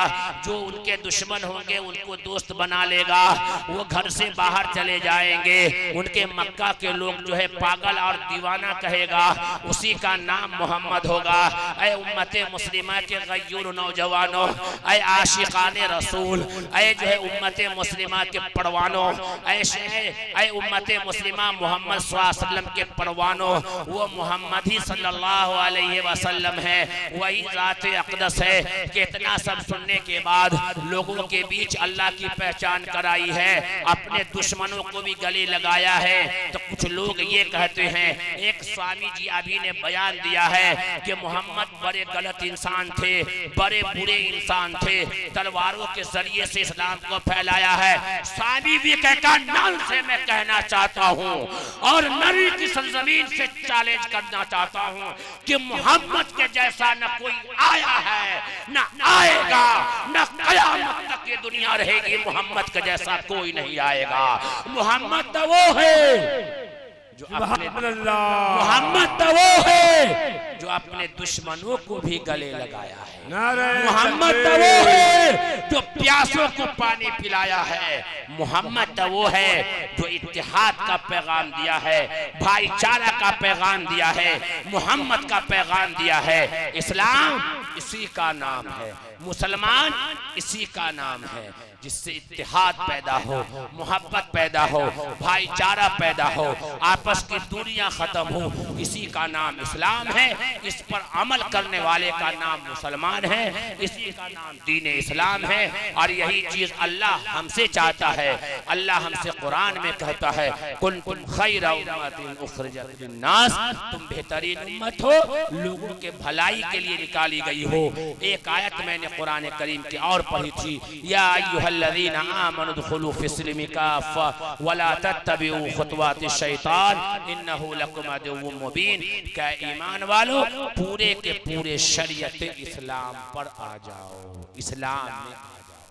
जो उनके दुश्मन होंगे उनको दोस्त बना लेगा, वो घर से बाहर चले जाएंगे। उनके मक्का के लोग जो है पागल और दीवाना कहेगा, उसी का नाम मोहम्मद होगा। ऐ उम्मते मुस्लिमा के गय्यूर नौजवानों, ऐ आशिकाने रसूल, ऐ जो है उम्मते मुस्लिमा के परवानों, ऐ उम्मते मुस्लिमा मोहम्मद सल्लल्लाहु अलैहि वसल्लम के परवानों, वो मोहम्मद ही सल्लल्लाहु अलैहि वसल्लम है, वही ज़ात अक़दस है। कितना सब सुनने के बाद लोगों के बीच अल्लाह की पहचान कराई है, अपने दुश्मनों को भी गले लगाया है। तो कुछ लोग ये कहते हैं, एक स्वामी जी अभी ने बयान दिया है कि मोहम्मद बड़े गलत इंसान थे, बड़े बुरे इंसान थे, तलवारों के जरिए से इस्लाम को फैलाया है। स्वामी विवेकानंद से मैं कहना चाहता हूँ और नबी की सरजमीन से चैलेंज करना चाहता हूँ कि मोहम्मद के जैसा न कोई आया है, न आएगा, न कयामत तक ये दुनिया रहेगी, मोहम्मद के जैसा कोई नहीं आएगा। मोहम्मद तो वो है जो अपने मोहम्मद तो वो है जो अपने दुश्मनों को भी गले लगाया है। मोहम्मद तो वो है जो प्यासों को पानी पिलाया है। मोहम्मद तो वो है जो इत्तेहाद का पैगाम दिया है, भाईचारा का पैगाम दिया है, मोहम्मद का पैगाम दिया है। इस्लाम इसी का नाम है, मुसलमान इसी का नाम है, जिससे इत्तेहाद पैदा हो, मोहब्बत पैदा हो, भाईचारा पैदा हो, आपस की दूरियां खत्म हो, इसी का नाम इस्लाम है। इस पर अमल करने वाले का नाम मुसलमान है, इसी का नाम दीन इस्लाम है। और यही चीज अल्लाह हमसे चाहता है। अल्लाह हमसे कुरान में कहता है, कुंतुम खैरा उम्मतिन उखरिजत लिन्नास, तुम बेहतरीन उम्मत हो, लोगों के भलाई के लिए निकाली गई हो। एक आयत मैंने कुरान करीम की और पढ़ी थी, या अय्युहल्लज़ीना आमनु दुखुलू फिस्सिल्मि काफ़ा वला तत्तबिउ खुतवाति शैतान इन्नहु लकुम अदुव्वुम मुबीन। क्या ईमान वालों, पूरे के पूरे शरीयत इस्लाम पर आ जाओ, इस्लाम में आ जाओ।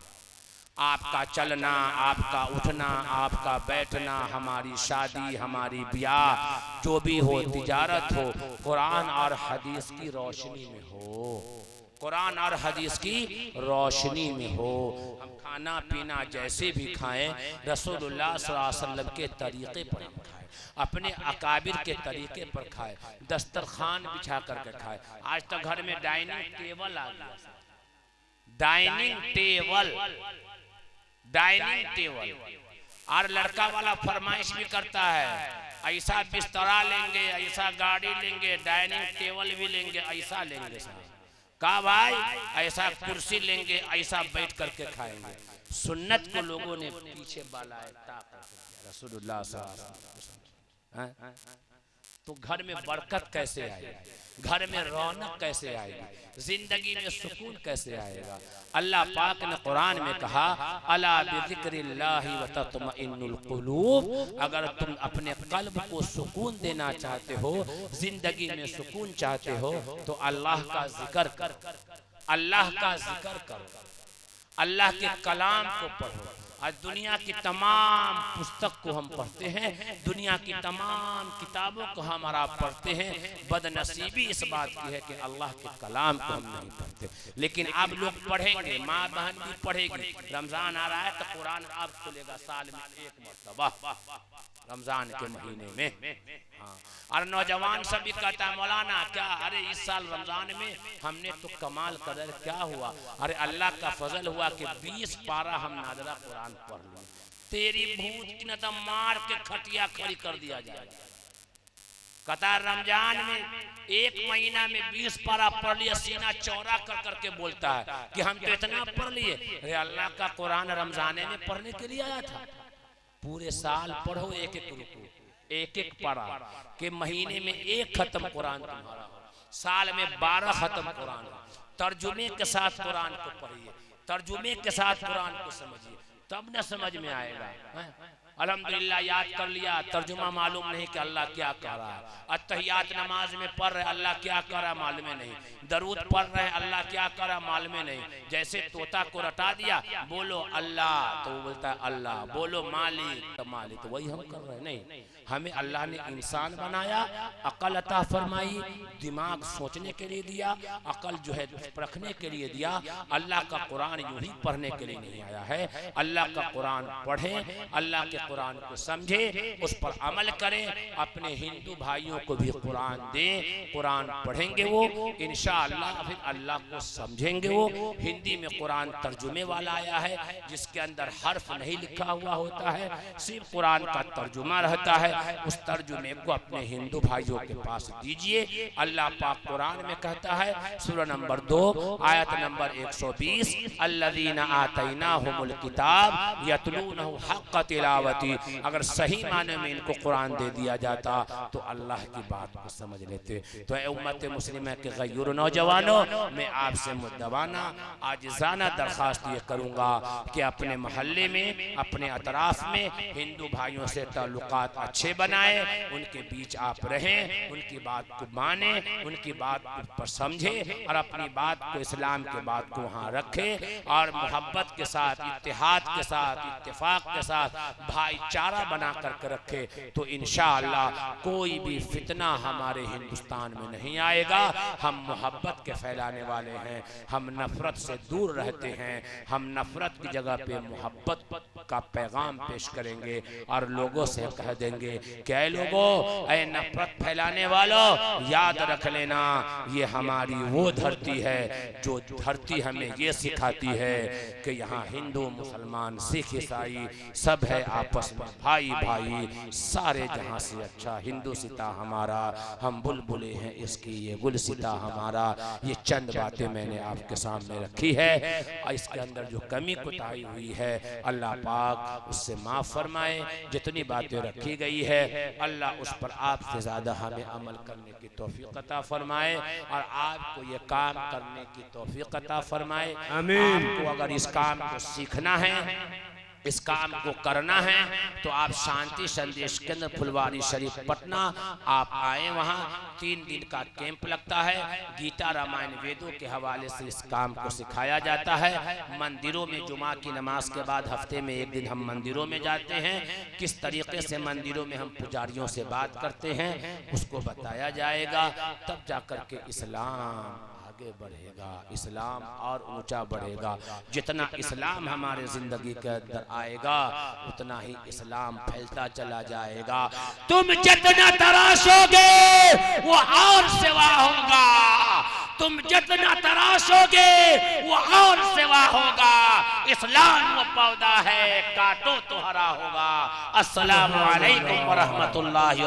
आपका चलना, आपका उठना, आपका बैठना, हमारी शादी, हमारी ब्याह, जो भी हो, तिजारत हो, कुरान और हदीस की रोशनी में हो, कुरान और हदीस की रोशनी में हो। हम खाना पीना जैसे भी खाएं, रसूलुल्लाह सल्लल्लाहु अलैहि वसल्लम के तरीके पर हम खाएं, अपने अकाबिर के तरीके पर खाएं, दस्तरखान बिछा करके खाएं। आज तक घर में डाइनिंग टेबल आ गया, डाइनिंग टेबल, डाइनिंग टेबल। और लड़का वाला फरमाइश भी करता है, ऐसा बिस्तरा लेंगे, ऐसा गाड़ी लेंगे, डाइनिंग टेबल भी लेंगे, ऐसा लेंगे। कहा भाई ऐसा कुर्सी लेंगे, ऐसा बैठ करके खाएंगे। सुन्नत को लोगों ने पीछे बालाए रसूलुल्लाह सल्लल्लाहु अलैहि वसल्लम। तो घर में बरकत कैसे आएगी, घर में रौनक कैसे आएगी, जिंदगी में सुकून कैसे आएगा। अल्लाह पाक ने कुरान में कहा, अला बिज़िक्रिल्लाहि व तत्मइन्नुल कुलूब। अगर तुम अपने कल्ब को सुकून देना चाहते हो, जिंदगी में सुकून चाहते हो, तो अल्लाह का जिक्र करो, अल्लाह का जिक्र करो, अल्लाह के कलाम को पढ़ो। आज दुनिया की तमाम पुस्तक को हम पढ़ते हैं, दुनिया की तमाम किताबों को हमारा पढ़ते हैं। बदनसीबी इस बात की है कि अल्लाह के कलाम को हम नहीं पढ़ते। लेकिन अब लोग पढ़ेंगे, माँ बहन भी पढ़ेगी। रमजान आ रहा है तो कुरान अब खुलेगा साल में एक मरतबा। रमजान के महीने में। हाँ, और नौजवान सब भी कहता है मौलाना क्या, अरे इस साल रमजान में हमने तो कमाल कर, क्या हुआ? अरे अल्लाह का फजल हुआ कि 20 पारा हम नाज़िला कुरान पढ़ लिए। तेरी भूत की न तो मार के खटिया खड़ी कर दिया जाएगा। कहता रमजान में 1 महीना में 20 पारा पढ़ लिया, सीना चौड़ा कर करके बोलता है कि हम तो इतना पढ़ लिए। अरे अल्लाह का कुरान रमजान में पढ़ने के लिए आया था। पूरे साल पढ़ो, एक एक रुकू, एक एक पारा के महीने में 1 खत्म कुरान तुम्हारा, साल में 12 खत्म कुरान। तर्जुमे के साथ कुरान को पढ़िए, तर्जुमे के साथ कुरान को समझिए, तब न समझ में आएगा। अल्हम्दुलिल्लाह याद कर लिया, तर्जुमा मालूम नहीं कि अल्लाह क्या कह रहा है। अत्तहियात नमाज में पढ़ रहे अल्लाह क्या कह रहा मालूम नहीं, दरूद पढ़ रहे अल्लाह क्या कह रहा मालूम नहीं। जैसे तोता को रटा दिया, बोलो अल्लाह तो वो बोलता है अल्लाह, बोलो मालिक तो मालिक, तो वही हम कर रहे हैं। नहीं, हमें अल्लाह ने इंसान बनाया, अकल अता फरमाई, दिमाग सोचने के लिए दिया, अकल जो है परखने के लिए दिया। अल्लाह का कुरान यूं ही पढ़ने के लिए नहीं आया है। अल्लाह का कुरान पढ़ें, अल्लाह के कुरान को समझे, उस पर अमल करें, अपने हिंदू भाइयों को भी कुरान दें। कुरान पढ़ेंगे वो इंशाअल्लाह, फिर अल्लाह को समझेंगे वो। हिंदी में कुरान तर्जुमे वाला आया है, जिसके अंदर हर्फ नहीं लिखा हुआ होता है, सिर्फ कुरान का तर्जुमा रहता है। उस तर्जुमे को अपने हिंदू भाइयों के पास दीजिए। अल्लाह पाक कुरान में कहता है, सूरह नंबर 2 आयत नंबर 120, अल्लज़ीना आतैनाहुमुल किताब यतलूनहु हक़्क़ तिलावती। अगर सही माने में इनको कुरान दे दिया जाता तो अल्लाह की बात को समझ लेते। तो उम्मत मुस्लिमा के गयूर नौजवानों, मैं आपसे मुद्दवाना आजिज़ाना दरख्वास्त ये करूँगा कि अपने मोहल्ले में, अपने अतराफ में हिंदू भाइयों से ताल्लुकात अच्छे बनाए, उनके बीच आप रहें, उनकी बात को माने, उनकी बात पर समझे और अपनी बात को, इस्लाम के बात को वहाँ रखे और मोहब्बत के साथ, इत्तेहाद के साथ, इत्तेफाक के साथ भाईचारा बना करके रखे। तो इंशाअल्लाह कोई भी फितना हमारे हिंदुस्तान में नहीं आएगा। हम मोहब्बत के फैलाने वाले हैं, हम नफरत से दूर रहते हैं। हम नफरत की जगह पे मोहब्बत का पैगाम पेश करेंगे और लोगों से कह देंगे कि ऐ लोगों, ऐ नफरत फैलाने वालों, याद रख लेना ये हमारी वो धरती है जो धरती हमें ये सिखाती है कि यहाँ हिंदू, मुसलमान, सिख, ईसाई सब है आपस में भाई भाई। सारे जहाँ से अच्छा हिंदू सिता हमारा, हम बुलबुले हैं इसकी, ये गुल सिता हमारा। ये चंद बातें मैंने आपके सामने रखी है और इसके अंदर जो कमी कुताही हुई है अल्लाह पाक उससे माफ़ फरमाए। जितनी बातें रखी गई है अल्लाह उस पर आपसे ज़्यादा हमें अमल करने की तौफीक अता फरमाए और आपको ये काम करने की तौफीक अता फरमाए। आपको अगर इस काम को सीखना है, इस काम को करना है, तो आप शांति संदेश केंद्र फुलवारी शरीफ पटना आप आए। वहाँ 3 दिन का कैंप लगता है। गीता, रामायण, वेदों के हवाले से इस काम को सिखाया जाता है। मंदिरों में जुमा की नमाज के बाद हफ्ते में 1 दिन हम मंदिरों में जाते हैं। किस तरीके से मंदिरों में हम पुजारियों से बात करते हैं उसको बताया जाएगा। तब जाकर के इस्लाम आगे बढ़ेगा, इस्लाम और ऊंचा बढ़ेगा। जितना इस्लाम हमारे जिंदगी के अंदर आएगा उतना ही इस्लाम फैलता चला जाएगा। तुम जितना तराशोगे वो और सेवा होगा, तुम जितना तराशोगे वो और सेवा होगा। इस्लाम वो पौधा है, काटो तो हरा होगा। अस्सलामु अलैकुम व रहमतुल्लाहि